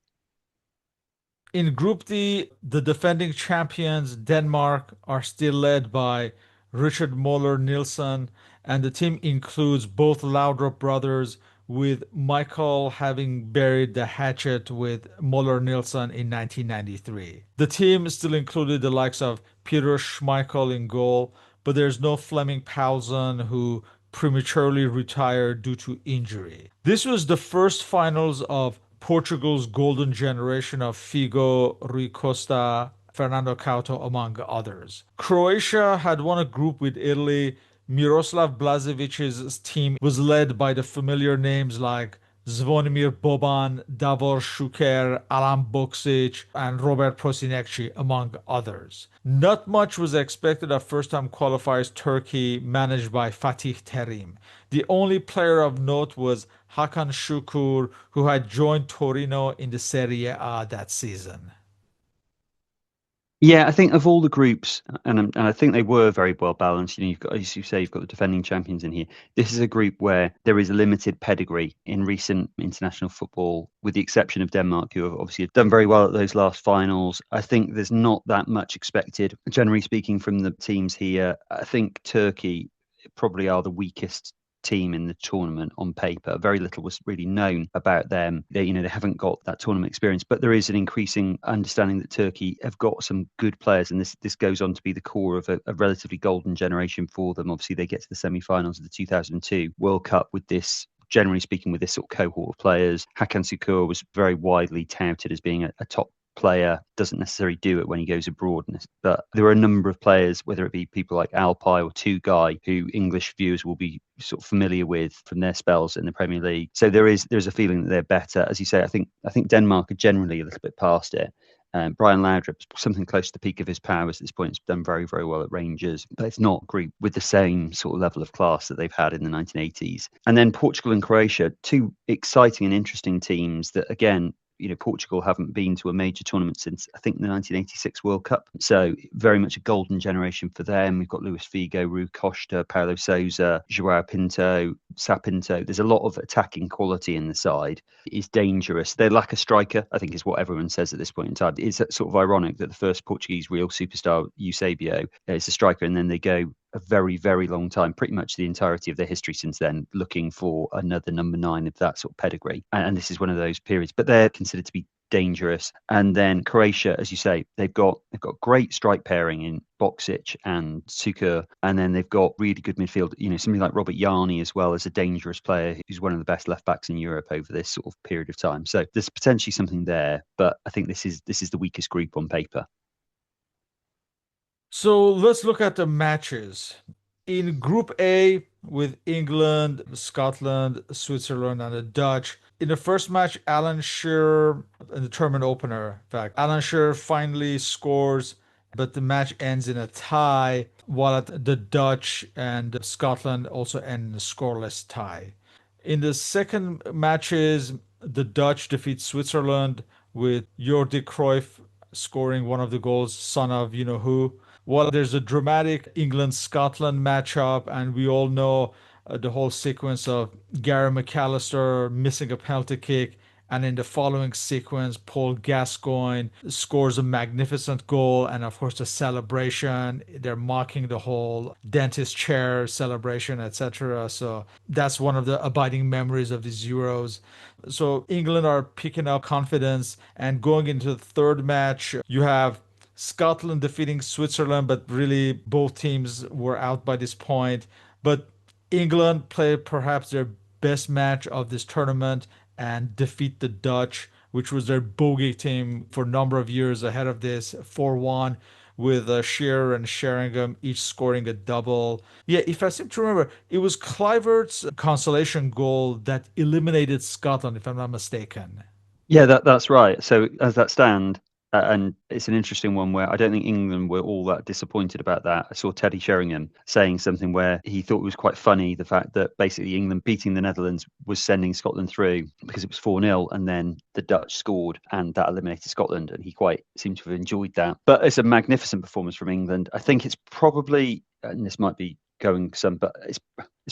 In Group D, the defending champions Denmark are still led by Richard Moller Nielsen, and the team includes both Laudrup brothers, with Michael having buried the hatchet with Moller Nielsen in 1993. The team still included the likes of Peter Schmeichel in goal, but there's no Fleming Paulsen, who prematurely retired due to injury. This was the first finals of Portugal's golden generation of Figo, Rui Costa, Fernando Couto, among others. Croatia had won a group with Italy. Miroslav Blazevic's team was led by the familiar names like Zvonimir Boban, Davor Šuker, Alan Boksic, and Robert Prosinecki, among others. Not much was expected of first-time qualifiers Turkey, managed by Fatih Terim. The only player of note was Hakan Şükür, who had joined Torino in the Serie A that season. Yeah, I think of all the groups, and I think they were very well balanced. You've got, as you say, you've got the defending champions in here. This is a group where there is a limited pedigree in recent international football, with the exception of Denmark, who have obviously done very well at those last finals. I think there's not that much expected, generally speaking, from the teams here. I think Turkey probably are the weakest team in the tournament on paper. Very little was really known about them. They haven't got that tournament experience, but there is an increasing understanding that Turkey have got some good players, and this goes on to be the core of a relatively golden generation for them. Obviously, they get to the semi-finals of the 2002 World Cup with this, generally speaking, with this sort of cohort of players. Hakan Şükür was very widely touted as being a top player, doesn't necessarily do it when he goes abroad, but there are a number of players, whether it be people like Alpay or Tugay, who English viewers will be sort of familiar with from their spells in the Premier League. So there's a feeling that they're better. As you say, I think Denmark are generally a little bit past it. Brian Laudrup, something close to the peak of his powers at this point, has done very, very well at Rangers, but it's not a group with the same sort of level of class that they've had in the 1980s. And then Portugal and Croatia, two exciting and interesting teams that, again, Portugal haven't been to a major tournament since, I think, the 1986 World Cup. So very much a golden generation for them. We've got Luis Figo, Rui Costa, Paulo Sousa, Joao Pinto, Sapinto. There's a lot of attacking quality in the side. It's dangerous. They lack a striker, I think, is what everyone says at this point in time. It's sort of ironic that the first Portuguese real superstar, Eusebio, is a striker, and then they go a very, very long time, pretty much the entirety of their history since then, looking for another number 9 of that sort of pedigree. And this is one of those periods, but they're considered to be dangerous. And then Croatia, as you say, they've got great strike pairing in Boksic and Şükür, and then they've got really good midfield. Somebody like Robert Jarni as well, as a dangerous player who's one of the best left backs in Europe over this sort of period of time. So there's potentially something there, but I think this is the weakest group on paper. So let's look at the matches. In Group A, with England, Scotland, Switzerland, and the Dutch. In the first match, Alan Shearer, in the tournament opener, in fact, Alan Shearer finally scores, but the match ends in a tie, while the Dutch and Scotland also end in a scoreless tie. In the second matches, the Dutch defeat Switzerland with Jordi Cruyff scoring one of the goals, son of you-know-who. Well, there's a dramatic England-Scotland matchup, and we all know the whole sequence of Gary McAllister missing a penalty kick, and in the following sequence, Paul Gascoigne scores a magnificent goal, and of course the celebration. They're mocking the whole dentist chair celebration, etc. So that's one of the abiding memories of these Euros. So England are picking up confidence, and going into the third match, you have Scotland defeating Switzerland, but really both teams were out by this point. But England played perhaps their best match of this tournament and defeat the Dutch, which was their bogey team for a number of years ahead of this, 4-1, with Shearer and Sheringham each scoring a double. Yeah, if I seem to remember, it was Kluivert's consolation goal that eliminated Scotland, if I'm not mistaken. Yeah, that's right. So as that stand, and it's an interesting one where I don't think England were all that disappointed about that. I saw Teddy Sheringham saying something where he thought it was quite funny, the fact that basically England beating the Netherlands was sending Scotland through because it was 4-0, and then the Dutch scored and that eliminated Scotland, and he quite seemed to have enjoyed that. But it's a magnificent performance from England. I think it's probably, and this might be going some, but it's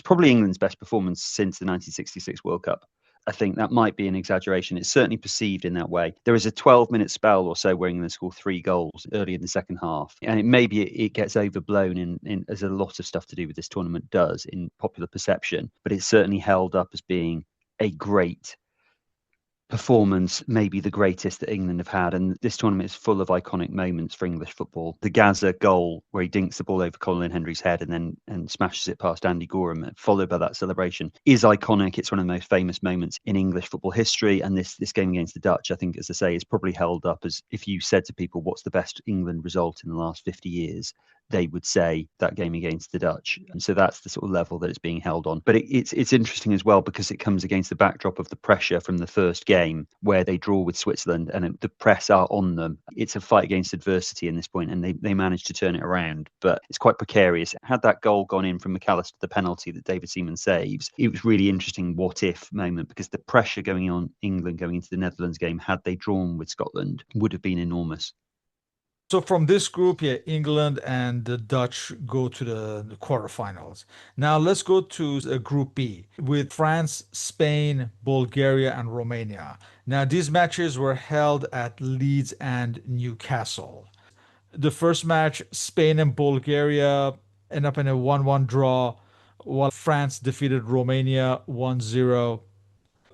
probably England's best performance since the 1966 World Cup. I think that might be an exaggeration. It's certainly perceived in that way. There is a 12-minute spell or so where England scored 3 goals early in the second half. And it gets overblown in as a lot of stuff to do with this tournament does in popular perception. But it's certainly held up as being a great performance, maybe the greatest that England have had. And this tournament is full of iconic moments for English football. The Gaza goal where he dinks the ball over Colin Hendry's head and smashes it past Andy Gorham, followed by that celebration, is iconic. It's one of the most famous moments in English football history. And this game against the Dutch, I think, as I say, is probably held up as, if you said to people, what's the best England result in the last 50 years? They would say that game against the Dutch. And so that's the sort of level that it's being held on. But it's interesting as well because it comes against the backdrop of the pressure from the first game where they draw with Switzerland and the press are on them. It's a fight against adversity in this point, and they managed to turn it around. But it's quite precarious. Had that goal gone in from McAllister, the penalty that David Seaman saves, it was really interesting what-if moment, because the pressure going on England going into the Netherlands game, had they drawn with Scotland, would have been enormous. So from this group, yeah, England and the Dutch go to the quarterfinals. Now let's go to Group B with France, Spain, Bulgaria, and Romania. Now these matches were held at Leeds and Newcastle. The first match, Spain and Bulgaria end up in a 1-1 draw, while France defeated Romania 1-0.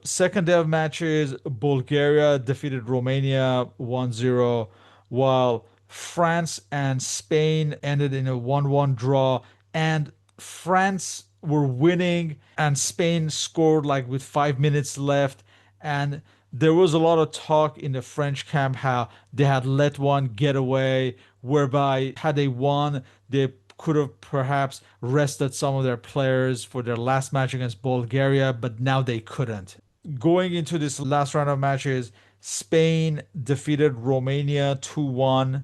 Second day of matches, Bulgaria defeated Romania 1-0, while France and Spain ended in a 1-1 draw. And France were winning, and Spain scored like with 5 minutes left. And there was a lot of talk in the French camp how they had let one get away, whereby had they won, they could have perhaps rested some of their players for their last match against Bulgaria, but now they couldn't. Going into this last round of matches, Spain defeated Romania 2-1,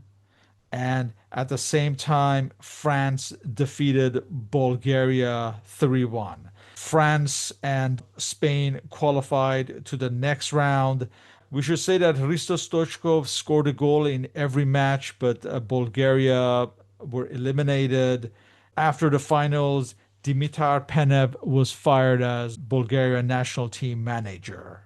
and at the same time, France defeated Bulgaria 3-1. France and Spain qualified to the next round. We should say that Hristo Stoichkov scored a goal in every match, but Bulgaria were eliminated. After the finals, Dimitar Penev was fired as Bulgaria national team manager.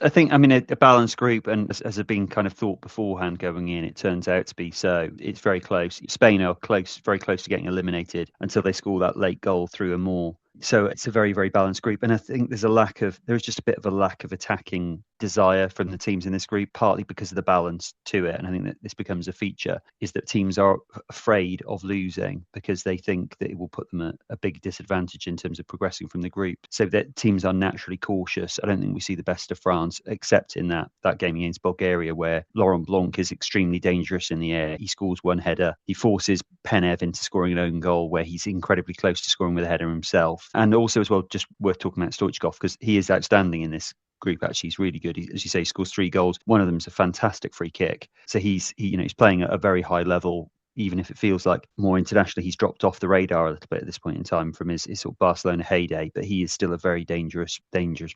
I think, I mean, a balanced group, and as had been kind of thought beforehand going in, it turns out to be so. It's very close. Spain are close, very close to getting eliminated until they score that late goal through a more. So it's a very, very balanced group. And I think there's just a bit of a lack of attacking desire from the teams in this group, partly because of the balance to it. And I think that this becomes a feature, is that teams are afraid of losing because they think that it will put them at a big disadvantage in terms of progressing from the group. So that teams are naturally cautious. I don't think we see the best of France, except in that game against Bulgaria, where Laurent Blanc is extremely dangerous in the air. He scores one header. He forces Penev into scoring an own goal where he's incredibly close to scoring with a header himself. And also as well, just worth talking about Stoichkov, because he is outstanding in this group. Actually, he's really good. As you say, he scores 3 goals. One of them's a fantastic free kick. So he's playing at a very high level, even if it feels like more internationally he's dropped off the radar a little bit at this point in time from his sort of Barcelona heyday. But he is still a very dangerous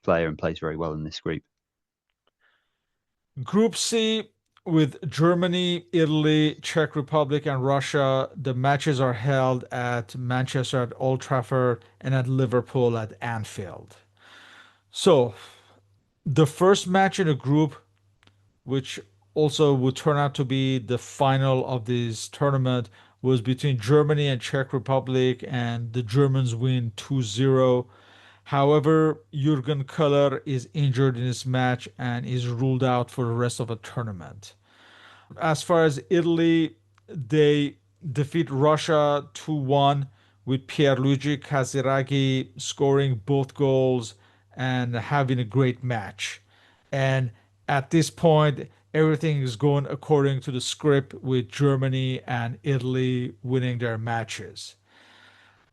player and plays very well in this group. Group C with Germany, Italy, Czech Republic, and Russia. The matches are held at Manchester at Old Trafford and at Liverpool at Anfield. So the first match in the group, which also would turn out to be the final of this tournament, was between Germany and Czech Republic, and the Germans win 2-0. However, Jurgen Köhler is injured in this match and is ruled out for the rest of the tournament. As far as Italy, they defeat Russia 2-1 with Pierluigi Casiraghi scoring both goals and having a great match. And at this point, everything is going according to the script with Germany and Italy winning their matches.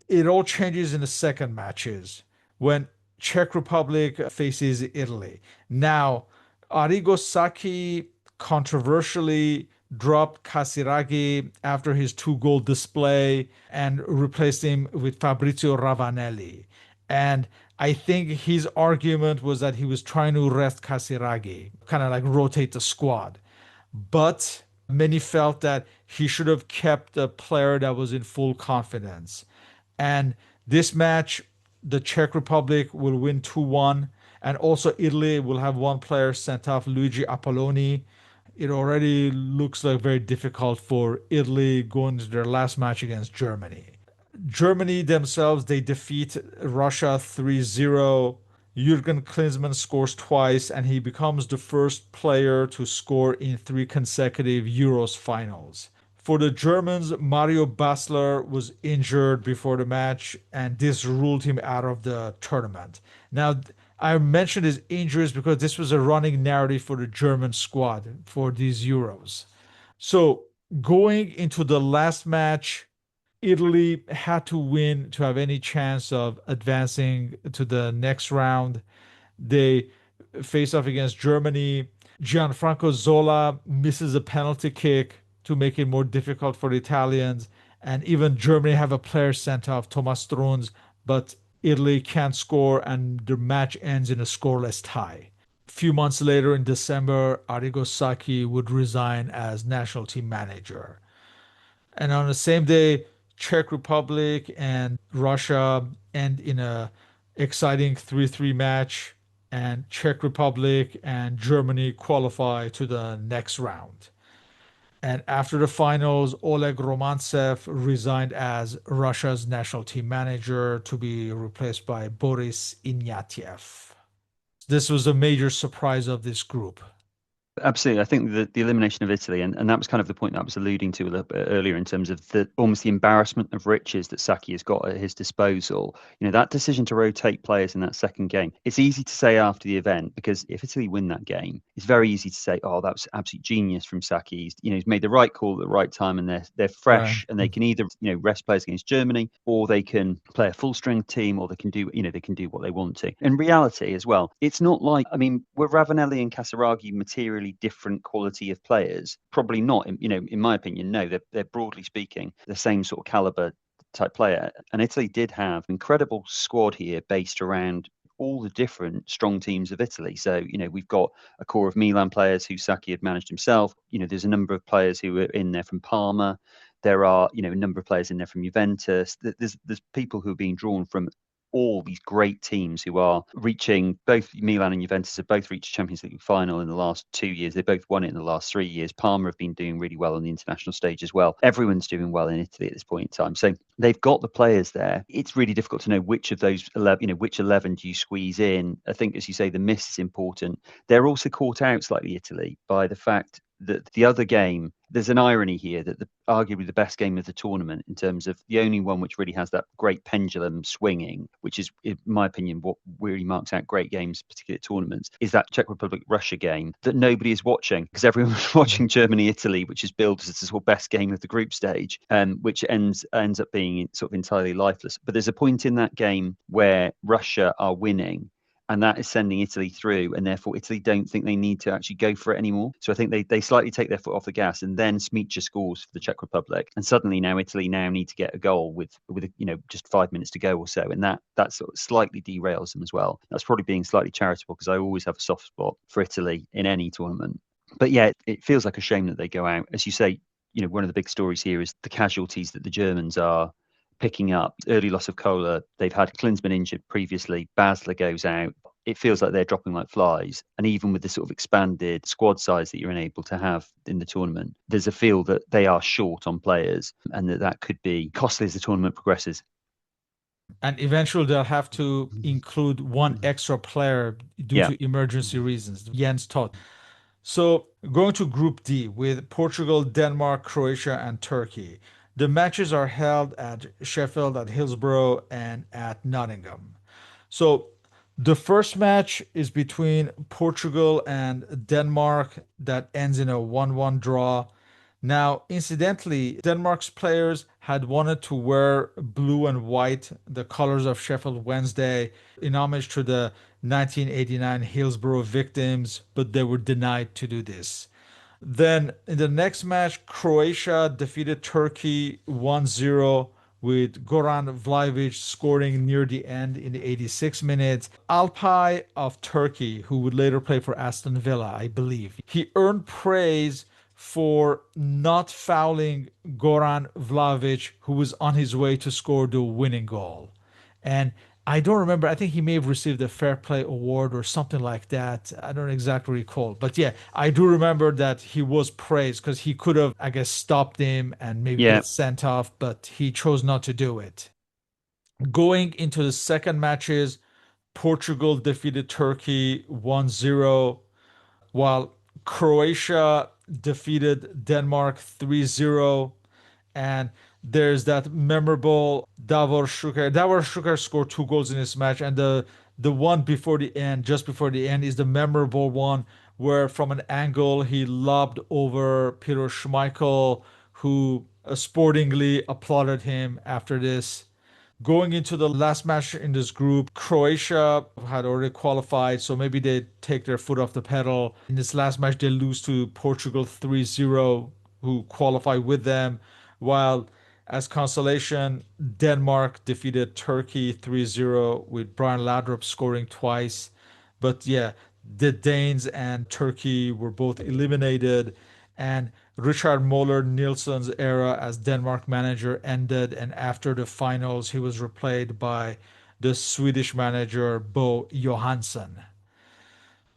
It all changes in the second matches when Czech Republic faces Italy. Now, Arrigo Sacchi controversially dropped Casiraghi after his two-goal display and replaced him with Fabrizio Ravanelli. And I think his argument was that he was trying to rest Casiraghi, kind of like rotate the squad. But many felt that he should have kept a player that was in full confidence. And this match, the Czech Republic will win 2-1. And also, Italy will have one player sent off, Luigi Apolloni. It already looks like very difficult for Italy going to their last match against Germany. Germany themselves, they defeat Russia 3-0. Jurgen Klinsmann scores twice, and he becomes the first player to score in three consecutive Euros finals. For the Germans, Mario Basler was injured before the match, and this ruled him out of the tournament. Now, I mentioned his injuries because this was a running narrative for the German squad for these Euros. So, going into the last match, Italy had to win to have any chance of advancing to the next round. They face off against Germany. Gianfranco Zola misses a penalty kick to make it more difficult for the Italians. And even Germany have a player sent off, Thomas Strunz, but Italy can't score and the match ends in a scoreless tie. A few months later in December, Arrigo Sacchi would resign as national team manager. And on the same day, Czech Republic and Russia end in a exciting 3-3 match, and Czech Republic and Germany qualify to the next round. And after the finals, Oleg Romantsev resigned as Russia's national team manager to be replaced by Boris Ignatiev. This was a major surprise of this group. Absolutely. I think the elimination of Italy, and that was kind of the point that I was alluding to a little bit earlier in terms of the almost the embarrassment of riches that Sacchi has got at his disposal. That decision to rotate players in that second game, it's easy to say after the event, because if Italy win that game, it's very easy to say, oh, that was absolute genius from Sacchi. He's made the right call at the right time, and they're fresh, Right. and they can either rest players against Germany, or they can play a full strength team, or they can do what they want to. In reality as well, it's not like, were Ravanelli and Casiraghi materially different quality of players? Probably not. In my opinion, no. They're broadly speaking the same sort of caliber type player. And Italy did have an incredible squad here based around all the different strong teams of Italy. So, we've got a core of Milan players who Sacchi had managed himself. There's a number of players who were in there from Parma. There are, a number of players in there from Juventus. There's people who are being drawn from all these great teams who are reaching. Both Milan and Juventus have both reached Champions League final in the last 2 years. They both won it in the last 3 years. Parma have been doing really well on the international stage as well. Everyone's doing well in Italy at this point in time. So they've got the players there. It's really difficult to know which of those 11, which 11 do you squeeze in. I think, as you say, the miss is important. They're also caught out slightly, Italy, by the fact that the other game, there's an irony here that arguably the best game of the tournament, in terms of the only one which really has that great pendulum swinging, which is, in my opinion, what really marks out great games, particularly at tournaments, is that Czech Republic-Russia game that nobody is watching, because everyone's watching Germany-Italy, which is billed as the sort of best game of the group stage, which ends up being sort of entirely lifeless. But there's a point in that game where Russia are winning, and that is sending Italy through, and therefore Italy don't think they need to actually go for it anymore. So I think they slightly take their foot off the gas, and then Smicha scores for the Czech Republic, and suddenly now Italy need to get a goal with just 5 minutes to go or so, and that sort of slightly derails them as well. That's probably being slightly charitable, because I always have a soft spot for Italy in any tournament. But yeah, it feels like a shame that they go out. As you say, one of the big stories here is the casualties that the Germans are picking up. Early loss of Kohler. They've had Klinsmann injured previously. Basler goes out. It feels like they're dropping like flies. And even with the sort of expanded squad size that you're enabled to have in the tournament, there's a feel that they are short on players, and that could be costly as the tournament progresses. And eventually they'll have to include one extra player due to emergency reasons, Jens Todt. So going to Group D with Portugal, Denmark, Croatia, and Turkey. The matches are held at Sheffield, at Hillsborough, and at Nottingham. So The first match is between Portugal and Denmark that ends in a 1-1 draw. Now, incidentally, Denmark's players had wanted to wear blue and white, the colors of Sheffield Wednesday, in homage to the 1989 Hillsborough victims, but they were denied to do this. Then in the next match, Croatia defeated Turkey 1-0 with Goran Vlahovic scoring near the end in the 86 minutes. Alpay of Turkey, who would later play for Aston Villa, I believe, he earned praise for not fouling Goran Vlahovic, who was on his way to score the winning goal. And I don't remember. I think he may have received a fair play award or something like that. I don't exactly recall. But yeah, I do remember that he was praised because he could have, I guess, stopped him and maybe Yeah, get sent off, but he chose not to do it. Going into the second matches, Portugal defeated Turkey 1-0, while Croatia defeated Denmark 3-0. And there's that memorable Davor Šuker. Davor Šuker scored two goals in this match, and the one before the end, just before the end, is the memorable one where from an angle he lobbed over Peter Schmeichel, who sportingly applauded him after this. Going into the last match in this group, Croatia had already qualified, so maybe they take their foot off the pedal. In this last match, they lose to Portugal 3-0, who qualify with them, while as consolation, Denmark defeated Turkey 3-0 with Brian Laudrup scoring twice. But yeah, the Danes and Turkey were both eliminated, and Richard Moller Nielsen's era as Denmark manager ended, and after the finals, he was replaced by the Swedish manager Bo Johansson.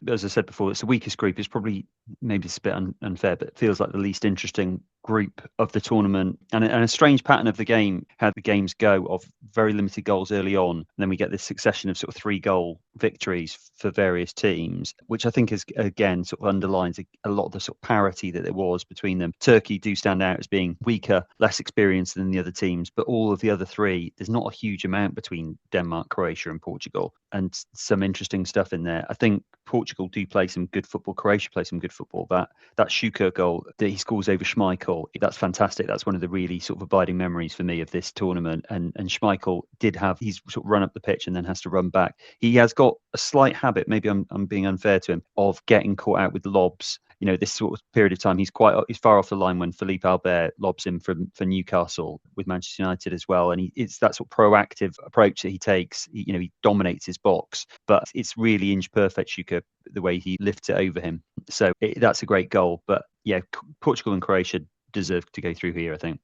as I said before, it's the weakest group. It's probably, maybe it's a bit unfair, but it feels like the least interesting group of the tournament, and a strange pattern of the game, how the games go, of very limited goals early on, and then we get this succession of sort of 3-goal victories for various teams, which I think is, again, sort of underlines a lot of the sort of parity that there was between them. Turkey do stand out as being weaker, less experienced than the other teams, but all of the other three, there's not a huge amount between Denmark, Croatia and Portugal, and some interesting stuff in there. I think Portugal do play some good football. Croatia play some good football. That Schuker goal that he scores over Schmeichel, that's fantastic. That's one of the really sort of abiding memories for me of this tournament. And Schmeichel did have, he's sort of run up the pitch and then has to run back. He has got a slight habit, maybe I'm being unfair to him, of getting caught out with lobs. You know, this sort of period of time, he's far off the line when Philippe Albert lobs him for Newcastle with Manchester United as well. And it's that sort of proactive approach that he takes. He dominates his box, but it's really inch perfect, Schuker, the way he lifts it over him. So that's a great goal. But yeah, Portugal and Croatia deserve to go through here, I think.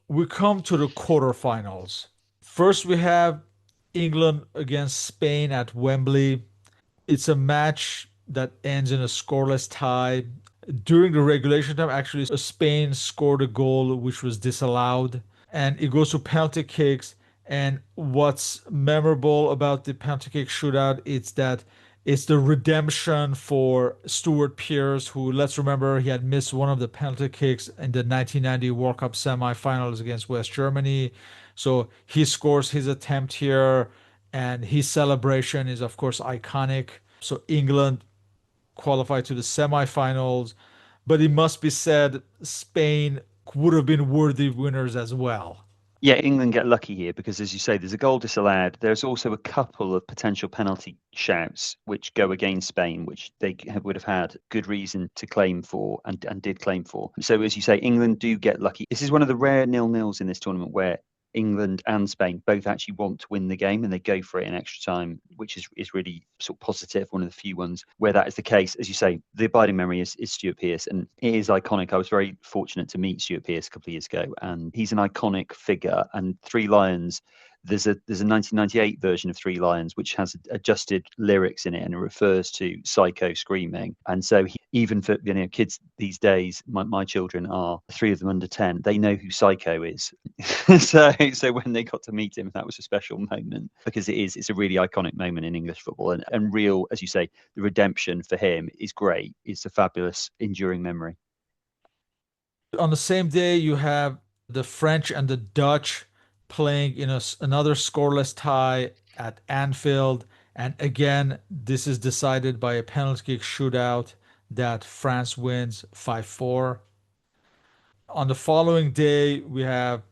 We come to the quarterfinals. First, we have England against Spain at Wembley. It's a match that ends in a scoreless tie. During the regulation time, actually, Spain scored a goal which was disallowed, and it goes to penalty kicks. And what's memorable about the penalty kick shootout is that it's the redemption for Stuart Pearce, who, let's remember, he had missed one of the penalty kicks in the 1990 World Cup semifinals against West Germany. So he scores his attempt here, and his celebration is, of course, iconic. So England qualified to the semifinals, but it must be said Spain would have been worthy winners as well. Yeah, England get lucky here because, as you say, there's a goal disallowed. There's also a couple of potential penalty shouts which go against Spain, which they would have had good reason to claim for and did claim for. So, as you say, England do get lucky. This is one of the rare nil-nils in this tournament where England and Spain both actually want to win the game and they go for it in extra time, which is really sort of positive. One of the few ones where that is the case. As you say, the abiding memory is Stuart Pearce, and it is iconic. I was very fortunate to meet Stuart Pearce a couple of years ago, and he's an iconic figure. And Three Lions, there's a 1998 version of Three Lions which has adjusted lyrics in it, and it refers to Psycho screaming. And so even for kids these days, my children are, 3 of them under 10, they know who Psycho is. so when they got to meet him, that was a special moment because it's a really iconic moment in English football, and real, as you say, the redemption for him is great. It's a fabulous, enduring memory. On the same day, you have the French and the Dutch playing in another scoreless tie at Anfield. And again, this is decided by a penalty kick shootout that France wins 5-4. On the following day, we have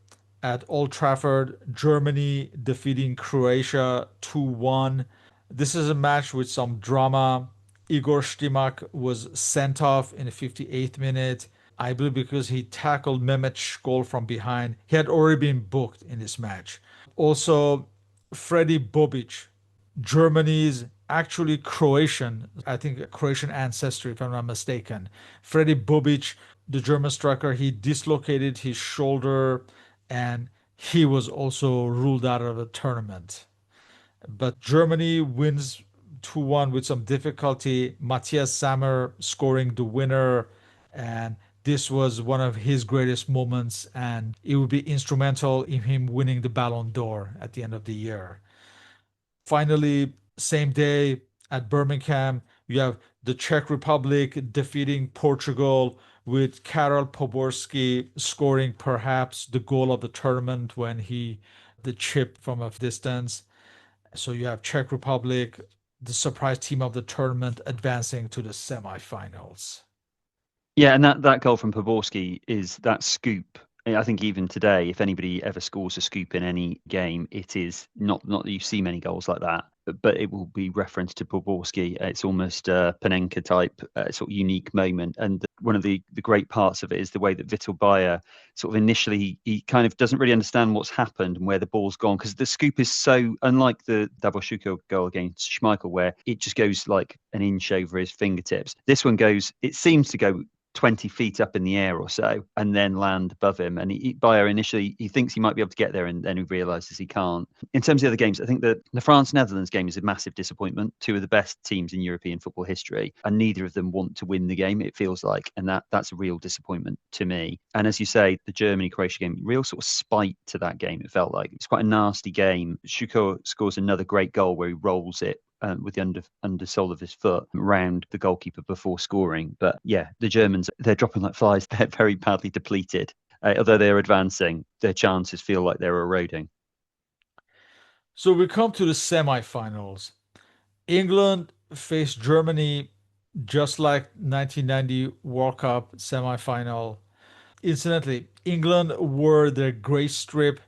at Old Trafford, Germany defeating Croatia 2-1. This is a match with some drama. Igor Stimac was sent off in the 58th minute, I believe because he tackled Mehmet Scholl from behind. He had already been booked in this match. Also, Freddy Bobic, Germany's actually Croatian, I think Croatian ancestry, if I'm not mistaken. Freddy Bobic, the German striker, he dislocated his shoulder and he was also ruled out of the tournament. But Germany wins 2-1 with some difficulty. Matthias Sammer scoring the winner. And this was one of his greatest moments. And it would be instrumental in him winning the Ballon d'Or at the end of the year. Finally, same day at Birmingham, you have the Czech Republic defeating Portugal with Karel Poborský scoring perhaps the goal of the tournament when he the chip from a distance. So you have Czech Republic, the surprise team of the tournament, advancing to the semifinals. Yeah, and that goal from Poborský is that scoop. I think even today, if anybody ever scores a scoop in any game, it is not that you see many goals like that, but it will be referenced to Poborský. It's almost a Panenka type sort of unique moment. And one of the great parts of it is the way that Whittle sort of initially, he kind of doesn't really understand what's happened and where the ball's gone, because the scoop is so unlike the Davor Šuker goal against Schmeichel, where it just goes like an inch over his fingertips. This one goes, it seems to go 20 feet up in the air or so and then land above him. And Bayer initially, he thinks he might be able to get there and then he realizes he can't. In terms of the other games, I think that the France-Netherlands game is a massive disappointment. Two of the best teams in European football history, and neither of them want to win the game, it feels like. And that's a real disappointment to me. And as you say, the Germany-Croatia game, real sort of spite to that game, it felt like. It's quite a nasty game. Šuker scores another great goal where he rolls it with the undersole of his foot around the goalkeeper before scoring. But yeah, the Germans, they're dropping like flies. They're very badly depleted. Although they're advancing, their chances feel like they're eroding. So we come to the semifinals. England faced Germany just like 1990 World Cup semifinal. Incidentally, England wore their grey strip.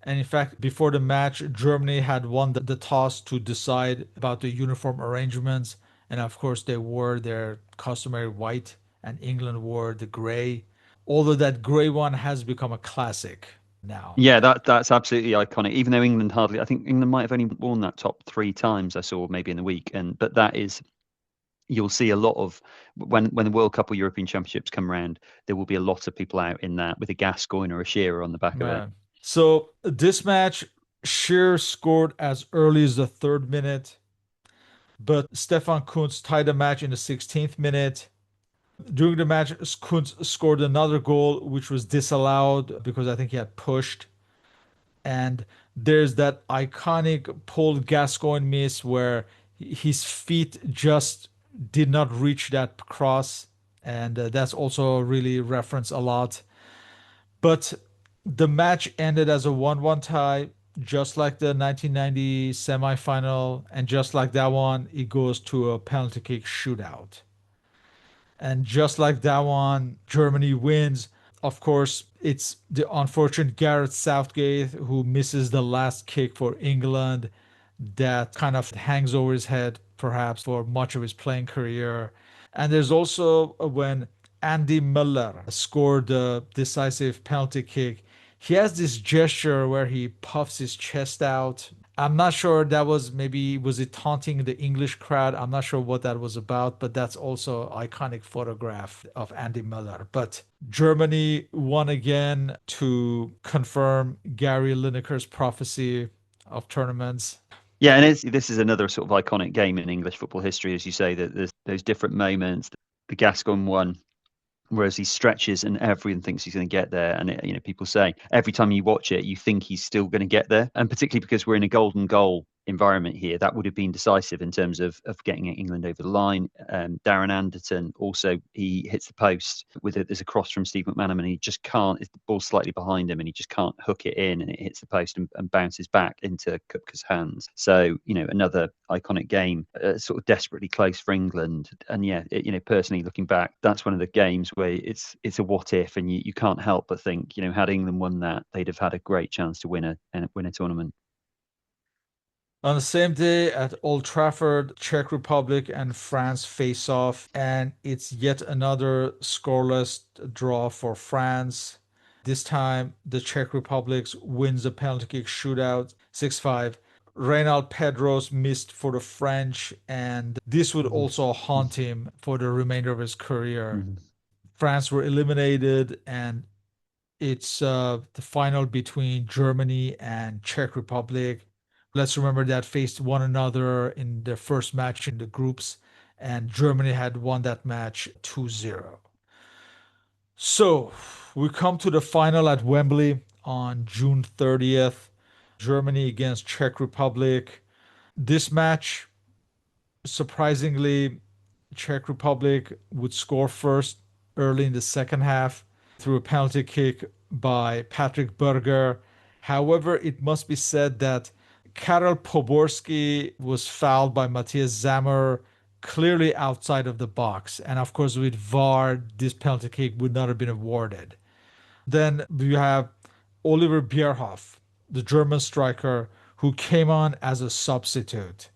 And in fact, before the match, Germany had won the toss to decide about the uniform arrangements. And of course, they wore their customary white, and England wore the gray. Although that gray one has become a classic now. Yeah, that's absolutely iconic. Even though England I think England might have only worn that top 3 times I saw maybe in the week. But that is, you'll see a lot of when the World Cup or European Championships come around, there will be a lot of people out in that with a Gascoigne or a Shearer on the back of it. So this match, Shearer scored as early as the 3rd minute, but Stefan Kuntz tied the match in the 16th minute. During the match, Kuntz scored another goal, which was disallowed because I think he had pushed. And there's that iconic Paul Gascoigne miss where his feet just did not reach that cross. And that's also really referenced a lot. But the match ended as a 1-1 tie, just like the 1990 semifinal. And just like that one, it goes to a penalty kick shootout. And just like that one, Germany wins. Of course, it's the unfortunate Gareth Southgate who misses the last kick for England that kind of hangs over his head, perhaps, for much of his playing career. And there's also when Andy Müller scored the decisive penalty kick. He has this gesture where he puffs his chest out. I'm not sure that was it taunting the English crowd? I'm not sure what that was about, but that's also an iconic photograph of Andy Müller. But Germany won again to confirm Gary Lineker's prophecy of tournaments. Yeah, and this is another sort of iconic game in English football history, as you say, that there's those different moments. The Gascoigne one, whereas he stretches and everyone thinks he's going to get there. And, people say every time you watch it, you think he's still going to get there. And particularly because we're in a golden goal environment here, that would have been decisive in terms of getting England over the line. Darren Anderton also, he hits the post with there's a cross from Steve McManaman, and he just can't, the ball's slightly behind him and he just can't hook it in, and it hits the post and bounces back into Kupka's hands. So, another iconic game, sort of desperately close for England. And yeah, personally looking back, that's one of the games where it's a what if, and you can't help but think, had England won that, they'd have had a great chance to win a tournament. On the same day at Old Trafford, Czech Republic and France face off, and it's yet another scoreless draw for France. This time, the Czech Republic wins a penalty kick shootout 6-5. Reynald Pedros missed for the French, and this would also haunt him for the remainder of his career. France were eliminated, and it's the final between Germany and Czech Republic. Let's remember that faced one another in the first match in the groups, and Germany had won that match 2-0. So we come to the final at Wembley on June 30th. Germany against Czech Republic. This match, surprisingly, Czech Republic would score first early in the second half through a penalty kick by Patrick Berger. However, it must be said that Karel Poborský was fouled by Matthias Sammer clearly outside of the box. And of course, with VAR, this penalty kick would not have been awarded. Then you have Oliver Bierhoff, the German striker, who came on as a substitute.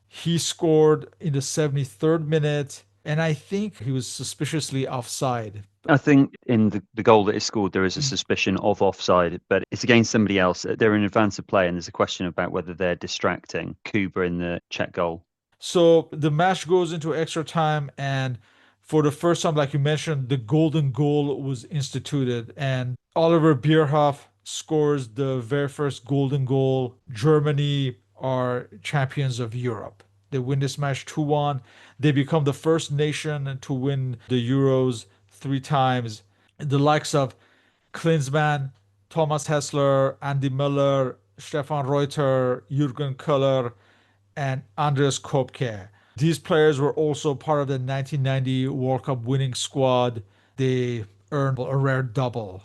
He scored in the 73rd minute, and I think he was suspiciously offside. I think in the goal that is scored, there is a suspicion of offside, but it's against somebody else. They're in advance of play, and there's a question about whether they're distracting Kuba in the Czech goal. So the match goes into extra time, and for the first time, like you mentioned, the golden goal was instituted, and Oliver Bierhoff scores the very first golden goal. Germany are champions of Europe. They win this match 2-1. They become the first nation to win the Euros 3 times. The likes of Klinsmann, Thomas Hessler, Andy Miller, Stefan Reuter, Jürgen Köhler, and Andreas Kopke. These players were also part of the 1990 World Cup winning squad. They earned a rare double.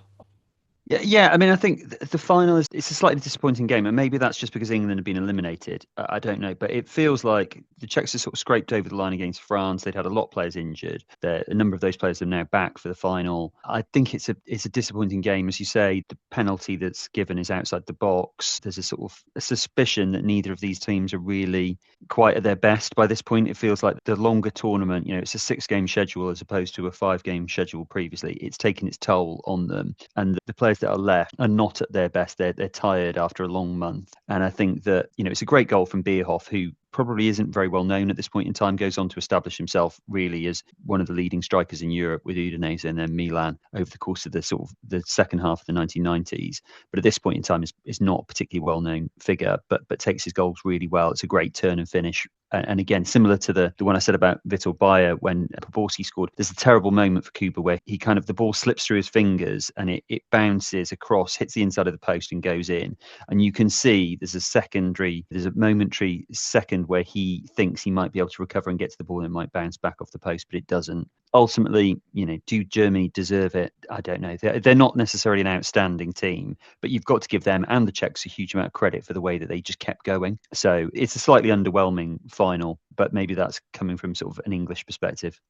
Yeah. I mean, I think the final it's a slightly disappointing game, and maybe that's just because England have been eliminated. I don't know, but it feels like the Czechs have sort of scraped over the line against France. They'd had a lot of players injured. A number of those players are now back for the final. I think it's a disappointing game, as you say. The penalty that's given is outside the box. There's a sort of a suspicion that neither of these teams are really quite at their best by this point. It feels like the longer tournament, it's a 6-game schedule as opposed to a 5-game schedule previously. It's taken its toll on them, and the players that are left are not at their best. They're tired after a long month, and I think that it's a great goal from Bierhoff, who probably isn't very well known at this point in time, goes on to establish himself really as one of the leading strikers in Europe with Udinese and then Milan over the course of the second half of the 1990s. But at this point in time is not a particularly well-known figure, but takes his goals really well. It's a great turn and finish. And again, similar to the one I said about Whittle Bayer when Poborský scored, there's a terrible moment for Kuba where he the ball slips through his fingers and it bounces across, hits the inside of the post and goes in. And you can see there's a momentary second where he thinks he might be able to recover and get to the ball and it might bounce back off the post, but it doesn't. Ultimately, do Germany deserve it? I don't know. They're not necessarily an outstanding team, but you've got to give them and the Czechs a huge amount of credit for the way that they just kept going. So it's a slightly underwhelming final, but maybe that's coming from sort of an English perspective.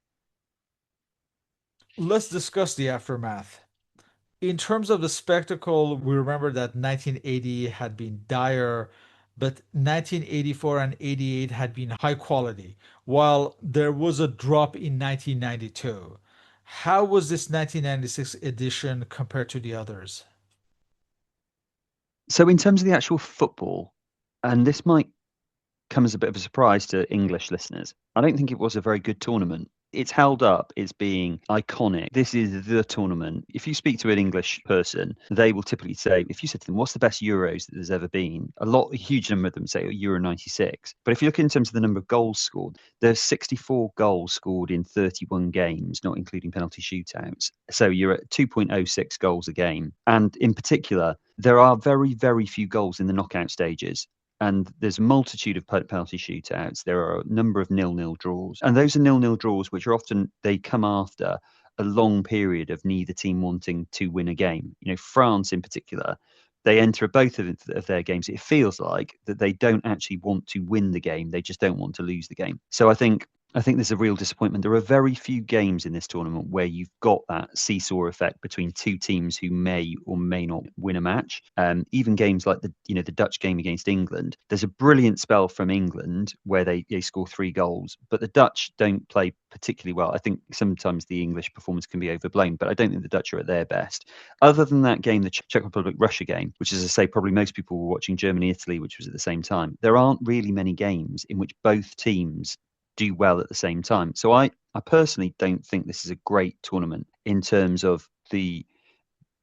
Let's discuss the aftermath. In terms of the spectacle, we remember that 1980 had been dire, but 1984 and 88 had been high quality, while there was a drop in 1992. How was this 1996 edition compared to the others? So in terms of the actual football, and this might come as a bit of a surprise to English listeners, I don't think it was a very good tournament. It's held up as being iconic. This is the tournament. If you speak to an English person, they will typically say, if you said to them, what's the best Euros that there's ever been? A huge number of them say Euro 96. But if you look in terms of the number of goals scored, there's 64 goals scored in 31 games, not including penalty shootouts. So you're at 2.06 goals a game. And in particular, there are very, very few goals in the knockout stages. And there's a multitude of penalty shootouts. There are a number of nil-nil draws, and those are nil-nil draws which are often, they come after a long period of neither team wanting to win a game. France in particular, they enter both of their games. It feels like that they don't actually want to win the game; they just don't want to lose the game. So I think there's a real disappointment. There are very few games in this tournament where you've got that seesaw effect between two teams who may or may not win a match. Even games like the Dutch game against England, there's a brilliant spell from England where they score 3 goals, but the Dutch don't play particularly well. I think sometimes the English performance can be overblown, but I don't think the Dutch are at their best. Other than that game, the Czech Republic-Russia game, which, as I say, probably most people were watching Germany-Italy, which was at the same time, there aren't really many games in which both teams do well at the same time. So I personally don't think this is a great tournament in terms of the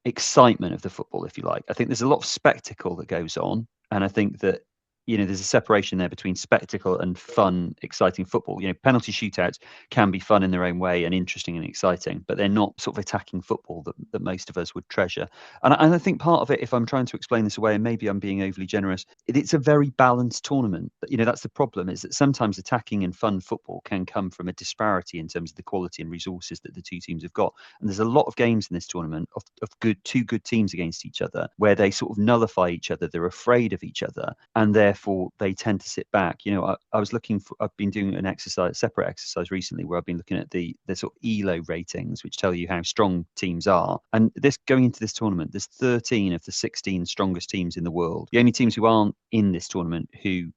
excitement of the football, if you like. I think there's a lot of spectacle that goes on, and I think that there's a separation there between spectacle and fun, exciting football. Penalty shootouts can be fun in their own way and interesting and exciting, but they're not sort of attacking football that most of us would treasure. And I think part of it, if I'm trying to explain this away, and maybe I'm being overly generous, it's a very balanced tournament. That's the problem, is that sometimes attacking and fun football can come from a disparity in terms of the quality and resources that the two teams have got. And there's a lot of games in this tournament of two good teams against each other where they sort of nullify each other. They're afraid of each other, and therefore they tend to sit back. I've been doing a separate exercise recently where I've been looking at the sort of ELO ratings, which tell you how strong teams are. And going into this tournament, there's 13 of the 16 strongest teams in the world. The only teams who aren't in this tournament who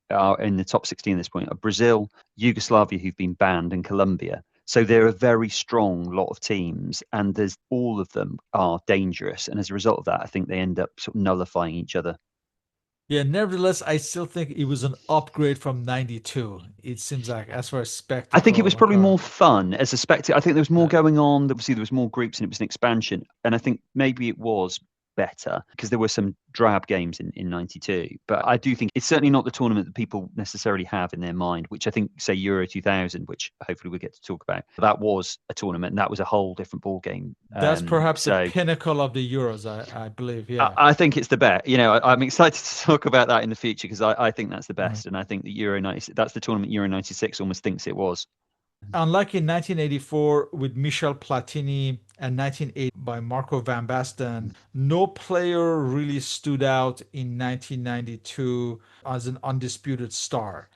are in the top 16 at this point are Brazil, Yugoslavia, who've been banned, and Colombia. So they're a very strong lot of teams, and all of them are dangerous. And as a result of that, I think they end up sort of nullifying each other. Yeah, nevertheless, I still think it was an upgrade from 92. It seems like, as far as I think it was spectacle. probably more fun as a spectator. I think there was more Yeah. going on. Obviously, there was more groups and it was an expansion. And I think maybe it was better because there were some drab games in 92. But I do think it's certainly not the tournament that people necessarily have in their mind, which I think, say, Euro 2000, which hopefully we'll get to talk about, that was a tournament and that was a whole different ball game. That's perhaps the So pinnacle of the Euros, I believe. Yeah. I think it's the best. I'm excited to talk about that in the future because I think that's the best. And I think that Euro 96, that's the tournament Euro 96 almost thinks it was. Unlike in 1984 with Michel Platini and 1980 by Marco van Basten, no player really stood out in 1992 as an undisputed star.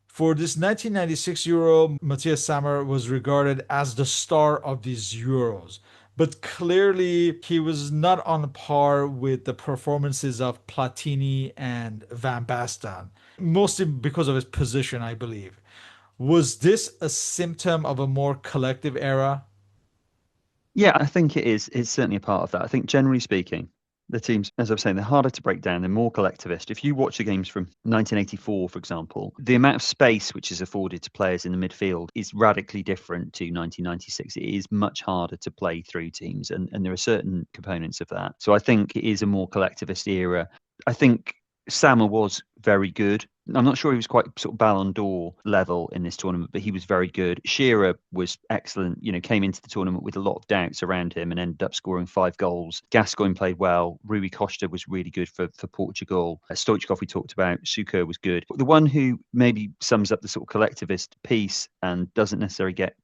For this 1996 Euro, Matthias Sammer was regarded as the star of these Euros. But clearly, he was not on par with the performances of Platini and Van Basten, mostly because of his position, I believe. Was this a symptom of a more collective era? Yeah, I think it is. It's certainly a part of that. I think generally speaking, the teams, as I was saying, they're harder to break down. They're more collectivist. If you watch the games from 1984, for example, the amount of space which is afforded to players in the midfield is radically different to 1996. It is much harder to play through teams, and there are certain components of that. So I think it is a more collectivist era. I think Sammer was very good. I'm not sure he was quite sort of Ballon d'Or level in this tournament, but he was very good. Shearer was excellent, came into the tournament with a lot of doubts around him and ended up scoring 5 goals. Gascoigne played well. Rui Costa was really good for Portugal. Stoichkov we talked about. Suker was good. But the one who maybe sums up the sort of collectivist piece and doesn't necessarily get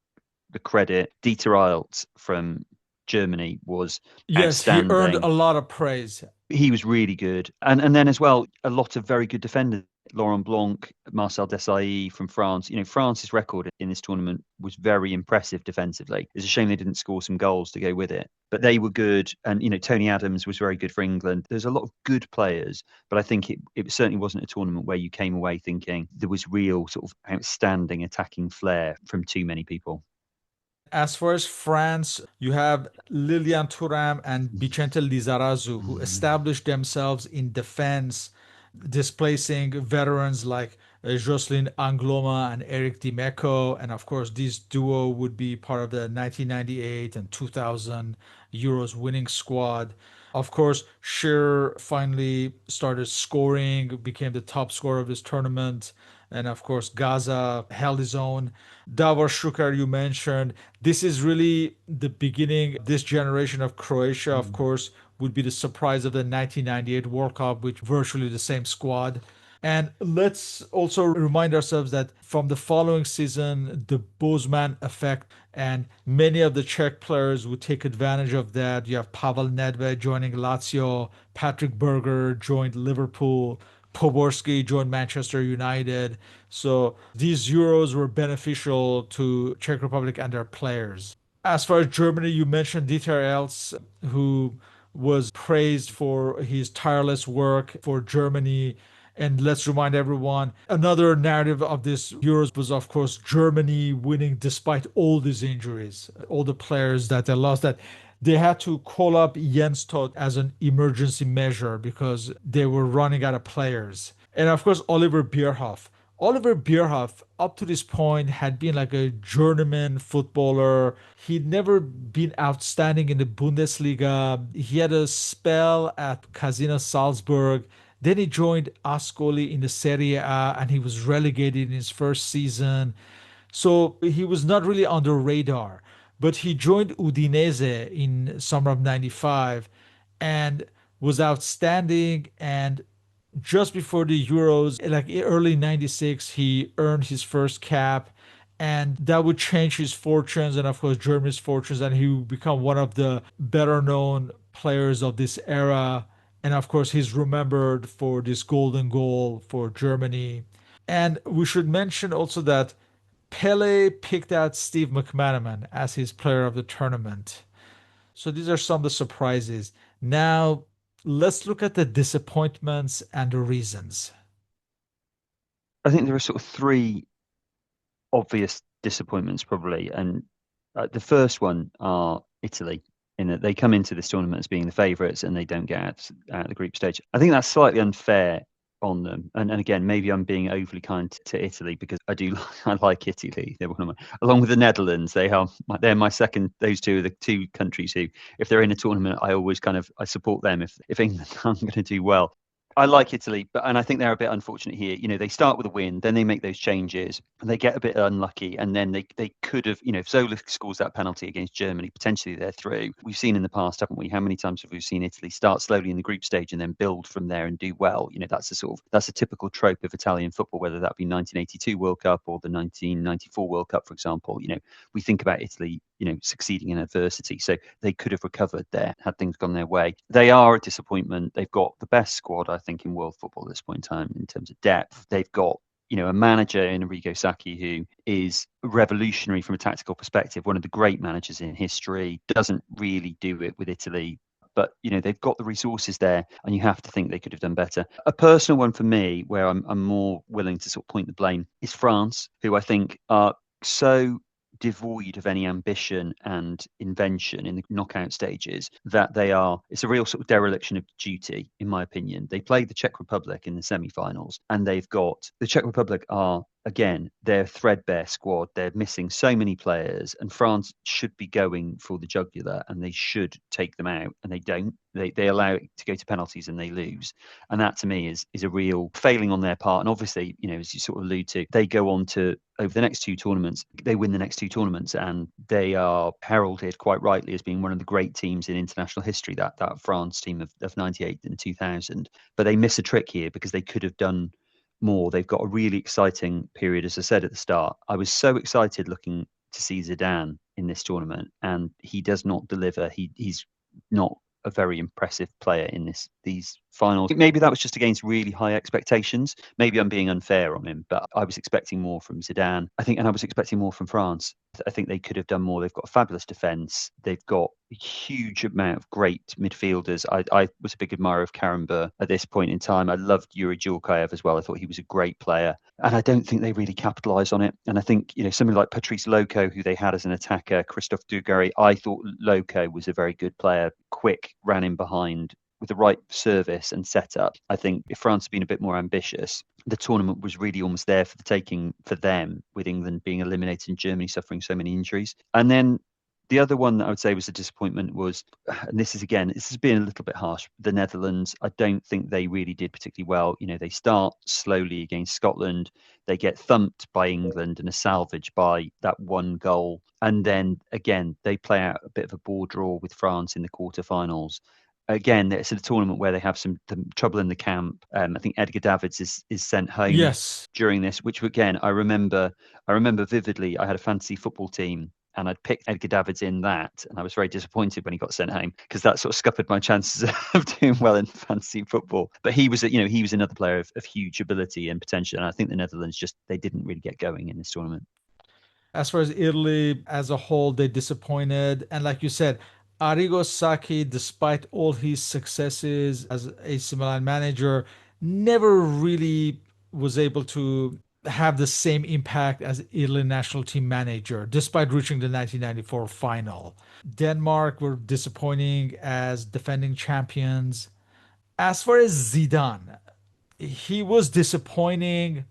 the credit, Dieter Eilts from Germany was Yes, he earned outstanding. a lot of praise. He was really good. And then as well, a lot of very good defenders. Laurent Blanc, Marcel Desailly from France. France's record in this tournament was very impressive defensively. It's a shame they didn't score some goals to go with it. But they were good. And, Tony Adams was very good for England. There's a lot of good players, but I think it certainly wasn't a tournament where you came away thinking there was real sort of outstanding attacking flair from too many people. As far as France, you have Lilian Thuram and Vicente Lizarazu, who established themselves in defense, displacing veterans like Jocelyn Angloma and Eric Dimeco. And of course, this duo would be part of the 1998 and 2000 Euros winning squad. Of course, Shearer finally started scoring, became the top scorer of this tournament. And of course, Gaza held his own. Davor Shukar, you mentioned. This is really the beginning. This generation of Croatia, of course, would be the surprise of the 1998 World Cup, with virtually the same squad. And let's also remind ourselves that from the following season, the Bosman effect, and many of the Czech players would take advantage of that. You have Pavel Nedved joining Lazio, Patrick Berger joined Liverpool, Poborski joined Manchester United. So these Euros were beneficial to Czech Republic and their players. As far as Germany, you mentioned Dieter Eltz, who was praised for his tireless work for Germany. And let's remind everyone, another narrative of this Euros was, of course, Germany winning despite all these injuries, all the players that they lost, that they had to call up Jens Todt as an emergency measure because they were running out of players. And of course, Oliver Bierhoff. Oliver Bierhoff, up to this point, had been like a journeyman footballer. He'd never been outstanding in the Bundesliga. He had a spell at Casino Salzburg. Then he joined Ascoli in the Serie A and he was relegated in his first season. So he was not really on the radar. But he joined Udinese in summer of 95 and was outstanding. And just before the Euros, like early 96, he earned his first cap. And that would change his fortunes and, of course, Germany's fortunes. And he would become one of the better known players of this era. And of course, he's remembered for this golden goal for Germany. And we should mention also that Pele picked out Steve McManaman as his player of the tournament. So these are some of the surprises. Now, let's look at the disappointments and the reasons. I think there are sort of three obvious disappointments, probably. And the first one are Italy, in that they come into this tournament as being the favourites and they don't get out the group stage. I think that's slightly unfair on them. And again, maybe I'm being overly kind to Italy because I like Italy. They're one of my, along with the Netherlands, they're my second. Those two are the two countries who, if they're in a tournament, I always I support them. If England aren't going to do well, I like Italy, and I think they're a bit unfortunate here. They start with a win, then they make those changes, and they get a bit unlucky, and then they could have, if Zola scores that penalty against Germany, potentially they're through. We've seen in the past, haven't we? How many times have we seen Italy start slowly in the group stage and then build from there and do well? That's a typical trope of Italian football, whether that be 1982 World Cup or the 1994 World Cup, for example. We think about Italy, succeeding in adversity. So they could have recovered there had things gone their way. They are a disappointment. They've got the best squad, I think, in world football at this point in time in terms of depth. They've got a manager in Enrico Sacchi who is revolutionary from a tactical perspective, one of the great managers in history, doesn't really do it with Italy. But they've got the resources there, and you have to think they could have done better. A personal one for me, where I'm more willing to sort of point the blame, is France, who I think are so devoid of any ambition and invention in the knockout stages that it's a real sort of dereliction of duty, in my opinion. They played the Czech Republic in the semi-finals, and the Czech Republic are, again, their threadbare squad. They're missing so many players, and France should be going for the jugular, and they should take them out, and they don't. They allow it to go to penalties and they lose. And that to me is a real failing on their part. And obviously, as you sort of allude to, they go on to, over the next two tournaments, they win the next two tournaments, and they are heralded quite rightly as being one of the great teams in international history, that France team of 98 and 2000. But they miss a trick here because they could have done more. They've got a really exciting period, as I said at the start. I was so excited looking to see Zidane in this tournament, and he does not deliver. He's not a very impressive player in these finals. Maybe that was just against really high expectations. Maybe I'm being unfair on him, but I was expecting more from Zidane, I think, and I was expecting more from France. I think they could have done more. They've got a fabulous defence. They've got a huge amount of great midfielders. I was a big admirer of Karambeu at this point in time. I loved Yuri Djurkaev as well. I thought he was a great player. And I don't think they really capitalised on it. And I think, somebody like Patrice Loco, who they had as an attacker, Christophe Dugarry, I thought Loco was a very good player, quick, ran in behind, with the right service and setup. I think if France had been a bit more ambitious, the tournament was really almost there for the taking for them, with England being eliminated and Germany suffering so many injuries. And then the other one that I would say was a disappointment was, and this is being a little bit harsh, the Netherlands. I don't think they really did particularly well. They start slowly against Scotland. They get thumped by England and are salvaged by that one goal. And then again, they play out a bit of a bore draw with France in the quarterfinals. again, it's a tournament where they have some trouble in the camp. I think Edgar Davids is sent home Yes. during this, which again I remember vividly. I had a fantasy football team, and I'd picked Edgar Davids in that, and I was very disappointed when he got sent home because that sort of scuppered my chances of doing well in fantasy football. But he was another player of huge ability and potential, and I think the Netherlands they didn't really get going in this tournament. As far as Italy as a whole, they disappointed. And like you said, Arrigo Sacchi, despite all his successes as AC Milan manager, never really was able to have the same impact as Italy national team manager, despite reaching the 1994 final. Denmark were disappointing as defending champions. As far as Zidane, he was disappointing.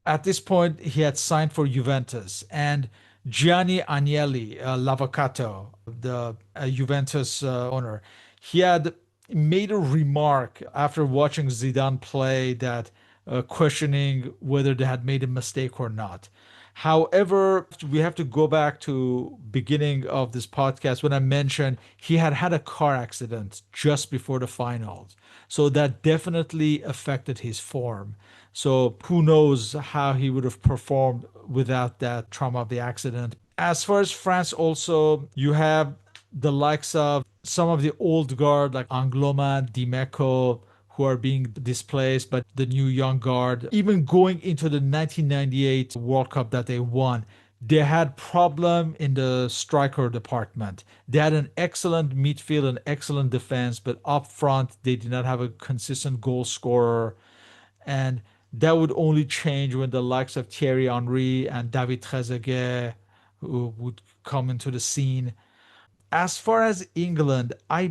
At this point, he had signed for Juventus, and Gianni Agnelli, L'Avvocato, the Juventus owner, he had made a remark after watching Zidane play that questioning whether they had made a mistake or not. However, we have to go back to beginning of this podcast when I mentioned he had had a car accident just before the finals. So that definitely affected his form. So who knows how he would have performed without that trauma of the accident. As far as France, also, you have the likes of some of the old guard like Angloma, Dimeco, who are being displaced, but the new young guard, even going into the 1998 World Cup that they won, they had problem in the striker department. They had an excellent midfield and excellent defense, but up front they did not have a consistent goal scorer. And that would only change when the likes of Thierry Henry and David Trezeguet who would come into the scene. As far as England, I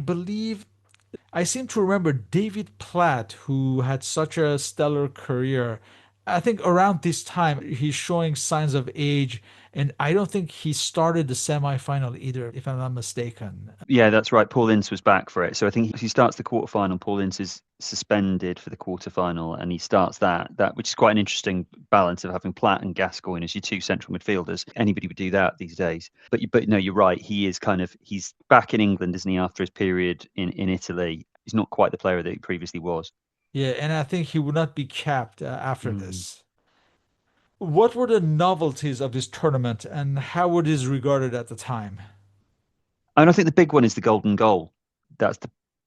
seem to remember David Platt, who had such a stellar career. I think around this time he's showing signs of age, and I don't think he started the semi-final either, if I'm not mistaken. Yeah, that's right. Paul Ince was back for it. So I think he starts the quarterfinal. Paul Ince is suspended for the quarterfinal, and he starts that which is quite an interesting balance of having Platt and Gascoigne as your two central midfielders. Anybody would do that these days. But no, you're right. He's back in England, isn't he? After his period in Italy, he's not quite the player that he previously was. Yeah, and I think he would not be capped after this. What were the novelties of this tournament, and how were these regarded at the time? And I think the big one is the golden goal. That's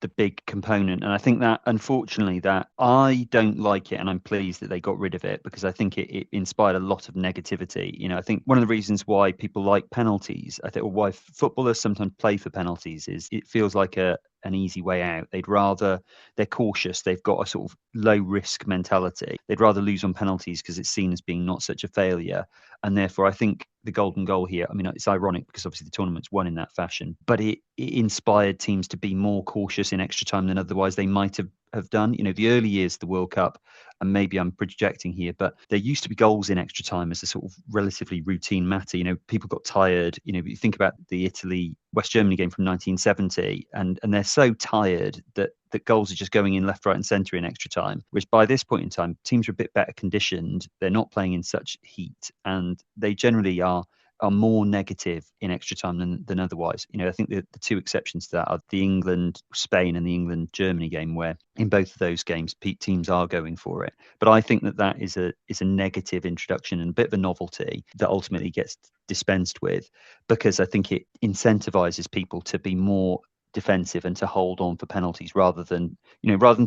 the big component. And I think that, unfortunately, that I don't like it, and I'm pleased that they got rid of it because I think it inspired a lot of negativity. I think one of the reasons why people like penalties, I think, or why footballers sometimes play for penalties, is it feels like an easy way out. They're cautious. They've got a sort of low risk mentality. They'd rather lose on penalties because it's seen as being not such a failure. And therefore, I think the golden goal here, I mean, it's ironic because obviously the tournament's won in that fashion, but it inspired teams to be more cautious in extra time than otherwise they might have done. The early years of the World Cup, and maybe I'm projecting here, but there used to be goals in extra time as a sort of relatively routine matter. People got tired. You think about the Italy-West Germany game from 1970, and they're so tired that goals are just going in left, right, and centre in extra time. Whereas by this point in time, teams are a bit better conditioned. They're not playing in such heat, and they generally are more negative in extra time than otherwise. I think the two exceptions to that are the England-Spain and the England-Germany game, where in both of those games, teams are going for it. But I think that is a negative introduction and a bit of a novelty that ultimately gets dispensed with, because I think it incentivizes people to be more defensive and to hold on for penalties rather than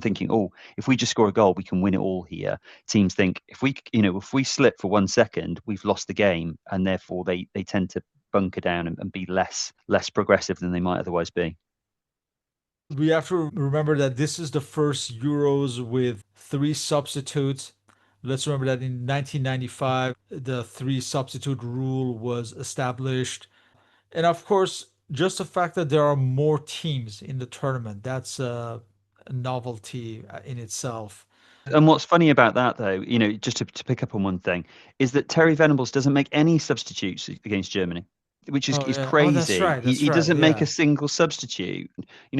thinking, oh, if we just score a goal we can win it all here. Teams think if we slip for 1 second we've lost the game, and therefore they tend to bunker down and be less progressive than they might otherwise be. We have to remember that this is the first Euros with 3 substitutes. Let's remember that in 1995 the 3 substitute rule was established, and of course just the fact that there are more teams in the tournament, that's a novelty in itself. And what's funny about that, though, just to pick up on one thing, is that Terry Venables doesn't make any substitutes against Germany, which is Yeah. crazy. Oh, that's right. He Right. doesn't make Yeah. a single substitute.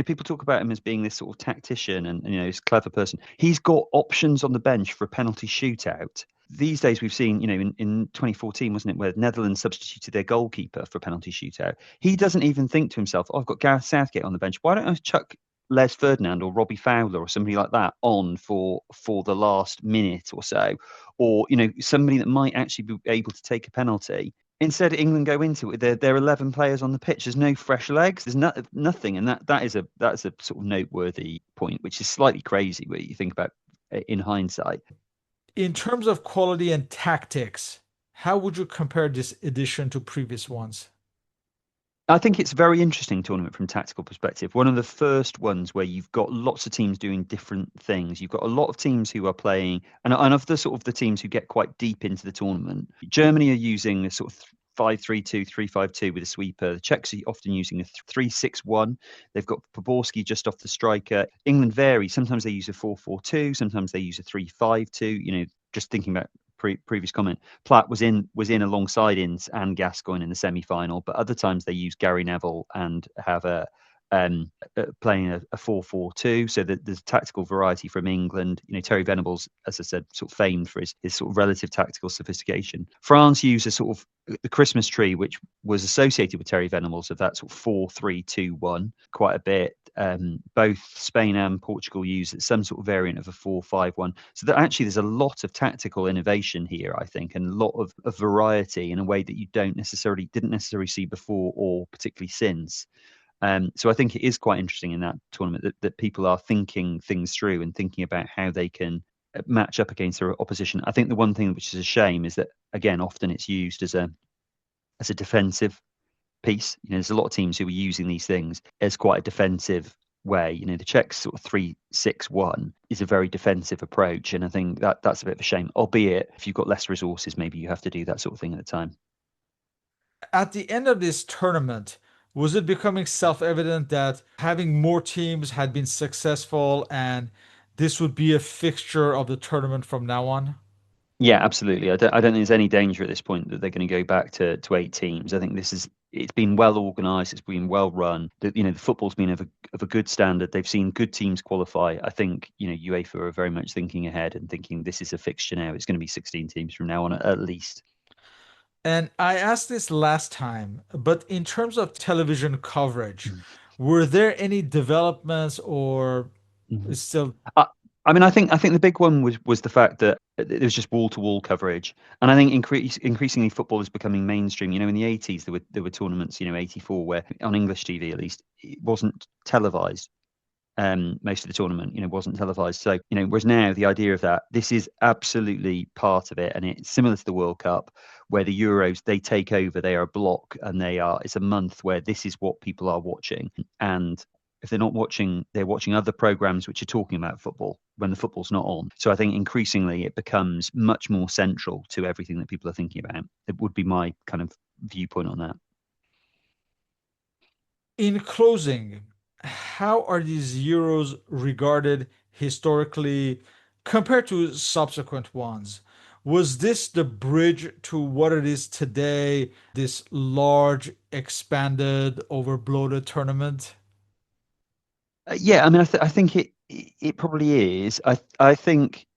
People talk about him as being this sort of tactician and he's a clever person. He's got options on the bench for a penalty shootout. These days we've seen, in 2014, wasn't it, where Netherlands substituted their goalkeeper for a penalty shootout. He doesn't even think to himself, oh, I've got Gareth Southgate on the bench. Why don't I chuck Les Ferdinand or Robbie Fowler or somebody like that on for the last minute or so, or somebody that might actually be able to take a penalty. Instead, England go into it. There are 11 players on the pitch. There's no fresh legs. There's nothing, and that's a sort of noteworthy point, which is slightly crazy when you think about it in hindsight. In terms of quality and tactics, how would you compare this edition to previous ones? I think it's a very interesting tournament from a tactical perspective. One of the first ones where you've got lots of teams doing different things. You've got a lot of teams who are playing, and of the sort of the teams who get quite deep into the tournament, Germany are using a sort of 5-3-2, 3-5-2 with a sweeper. The Czechs are often using a 3-6-1. They've got Poborski just off the striker. England vary. Sometimes they use a 4-4-2. Sometimes they use a 3-5-2. Just thinking about previous comment, Platt was in alongside Ince and Gascoigne in the semi-final, but other times they use Gary Neville and have playing a 4-4-2, so that there's tactical variety from England. Terry Venables, as I said, sort of famed for his sort of relative tactical sophistication. France used a sort of the Christmas tree, which was associated with Terry Venables, of that sort of 4-3-2-1 quite a bit. Both Spain and Portugal use some sort of variant of a 4-5-1. So that actually there's a lot of tactical innovation here, I think, and a lot of variety in a way that you didn't necessarily see before or particularly since. So I think it is quite interesting in that tournament that people are thinking things through and thinking about how they can match up against their opposition. I think the one thing which is a shame is that, again, often it's used as a defensive piece. There's a lot of teams who are using these things as quite a defensive way. The Czechs sort of 3-6-1 is a very defensive approach, and I think that's a bit of a shame. Albeit, if you've got less resources, maybe you have to do that sort of thing at the time. At the end of this tournament, was it becoming self-evident that having more teams had been successful and this would be a fixture of the tournament from now on? Yeah, absolutely. I don't think there's any danger at this point that they're going to go back to 8 teams. I think it's been well organised, it's been well run. The football's been of a good standard. They've seen good teams qualify. I think UEFA are very much thinking ahead and thinking this is a fixture now. It's going to be 16 teams from now on at least. And I asked this last time, but in terms of television coverage, were there any developments or Mhm. still? I mean, I think the big one was the fact that there was just wall-to-wall coverage, and I think increasingly football is becoming mainstream. In the 80s there were tournaments, 84, where on English TV at least it wasn't televised. Most of the tournament, wasn't televised. So, whereas now the idea of that, this is absolutely part of it, and it's similar to the World Cup, where the Euros, they take over, they are a block, and it's a month where this is what people are watching, and if they're not watching, they're watching other programs which are talking about football when the football's not on. So I think increasingly it becomes much more central to everything that people are thinking about. It would be my kind of viewpoint on that. In closing, how are these Euros regarded historically compared to subsequent ones? Was this the bridge to what it is today, this large, expanded, overbloated tournament? Yeah, I mean, I think it probably is. I think,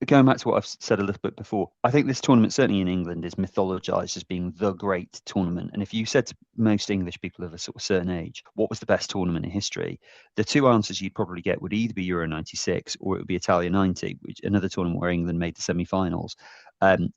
going back to what I've said a little bit before, I think this tournament, certainly in England, is mythologized as being the great tournament. And if you said to most English people of a sort of certain age, what was the best tournament in history, the two answers you'd probably get would either be Euro 96 or it would be Italia 90, which another tournament where England made the semi-finals.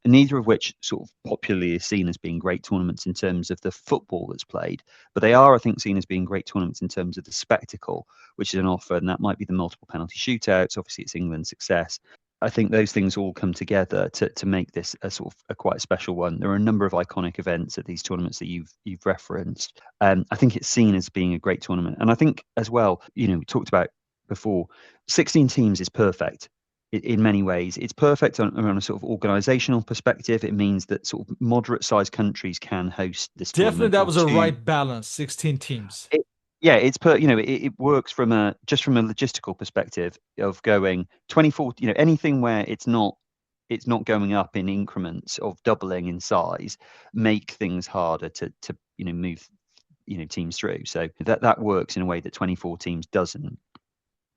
Neither of which sort of popularly is seen as being great tournaments in terms of the football that's played, but they are, I think, seen as being great tournaments in terms of the spectacle which is an offer, and that might be the multiple penalty shootouts. Obviously, it's England's success. I think those things all come together to make this a sort of a quite special one. There are a number of iconic events at these tournaments that you've referenced. I think it's seen as being a great tournament, and I think as well, we talked about before, 16 teams is perfect. In many ways, it's perfect on a sort of organizational perspective. It means that sort of moderate-sized countries can host this Definitely, tournament. that was a right balance, 16 teams. Yeah, it works from a logistical perspective of going 24. Anything where it's not going up in increments of doubling in size, make things harder to move teams through. So that works in a way that 24 teams doesn't.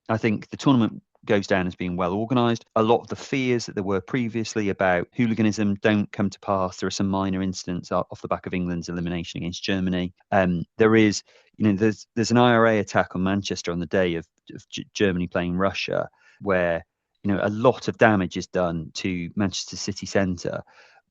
I think the tournament goes down as being well organised. A lot of the fears that there were previously about hooliganism don't come to pass. There are some minor incidents off the back of England's elimination against Germany. There is, there's an IRA attack on Manchester on the day of Germany playing Russia, where a lot of damage is done to Manchester city centre.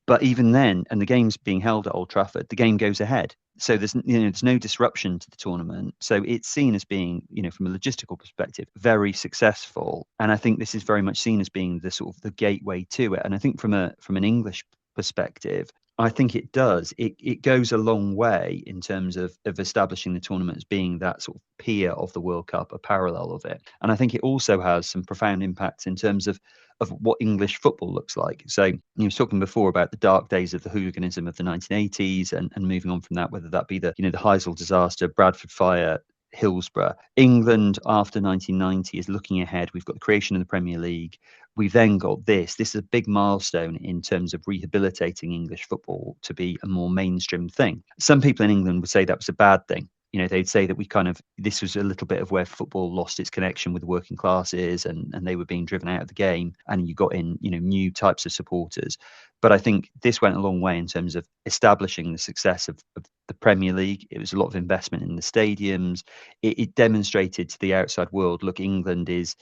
But even then, and the game's being held at Old Trafford, the game goes ahead. So there's no disruption to the tournament. So it's seen as being, from a logistical perspective, very successful. And I think this is very much seen as being the sort of the gateway to it. And I think from an English perspective, I think it does. It goes a long way in terms of establishing the tournament as being that sort of peer of the World Cup, a parallel of it. And I think it also has some profound impacts in terms of what English football looks like. So you were talking before about the dark days of the hooliganism of the 1980s, and moving on from that, whether that be the Heysel disaster, Bradford fire, Hillsborough. England after 1990 is looking ahead. We've got the creation of the Premier League. We've then got this. This is a big milestone in terms of rehabilitating English football to be a more mainstream thing. Some people in England would say that was a bad thing. They'd say that this was a little bit of where football lost its connection with the working classes, and they were being driven out of the game, and you got in, new types of supporters. But I think this went a long way in terms of establishing the success of the Premier League. It was a lot of investment in the stadiums. It demonstrated to the outside world, look, England is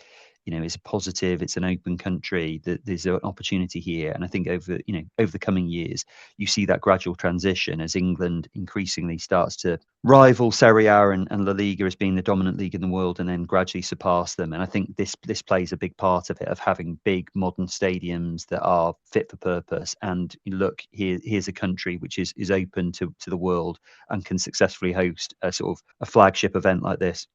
a positive, it's an open country, that there's an opportunity here. And I think over the coming years, you see that gradual transition as England increasingly starts to rival Serie A and La Liga as being the dominant league in the world, and then gradually surpass them. And I think this plays a big part of it, of having big modern stadiums that are fit for purpose. And look, here's a country which is open to the world and can successfully host a sort of a flagship event like this.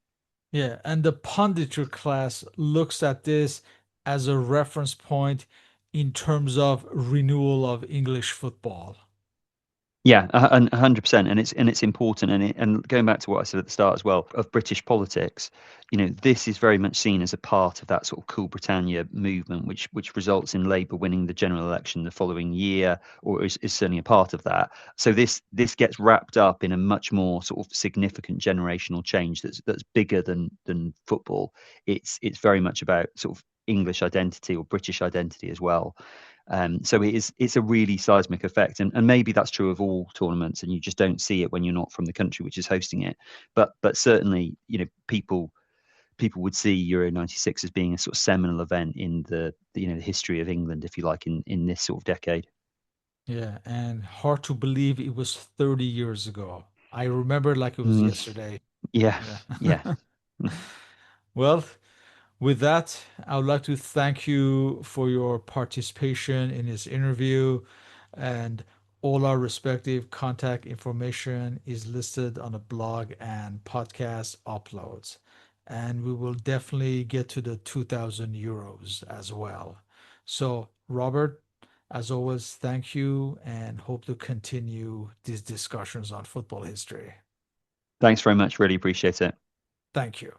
Yeah, and the punditry class looks at this as a reference point in terms of renewal of English football. Yeah, 100%, and it's important, and going back to what I said at the start as well of British politics, this is very much seen as a part of that sort of Cool Britannia movement, which results in Labour winning the general election the following year, or is certainly a part of that. So this gets wrapped up in a much more sort of significant generational change that's bigger than football. It's very much about sort of English identity or British identity as well. So it's a really seismic effect, and maybe that's true of all tournaments, and you just don't see it when you're not from the country which is hosting it. But certainly, people would see Euro '96 as being a sort of seminal event in the history of England, if you like, in this sort of decade. Yeah, and hard to believe it was 30 years ago. I remember like it was Mm, yesterday. yeah, Yeah. yeah. Well, with that, I would like to thank you for your participation in this interview, and all our respective contact information is listed on the blog and podcast uploads. And we will definitely get to the 2000 euros as well. So, Robert, as always, thank you and hope to continue these discussions on football history. Thanks very much. Really appreciate it. Thank you.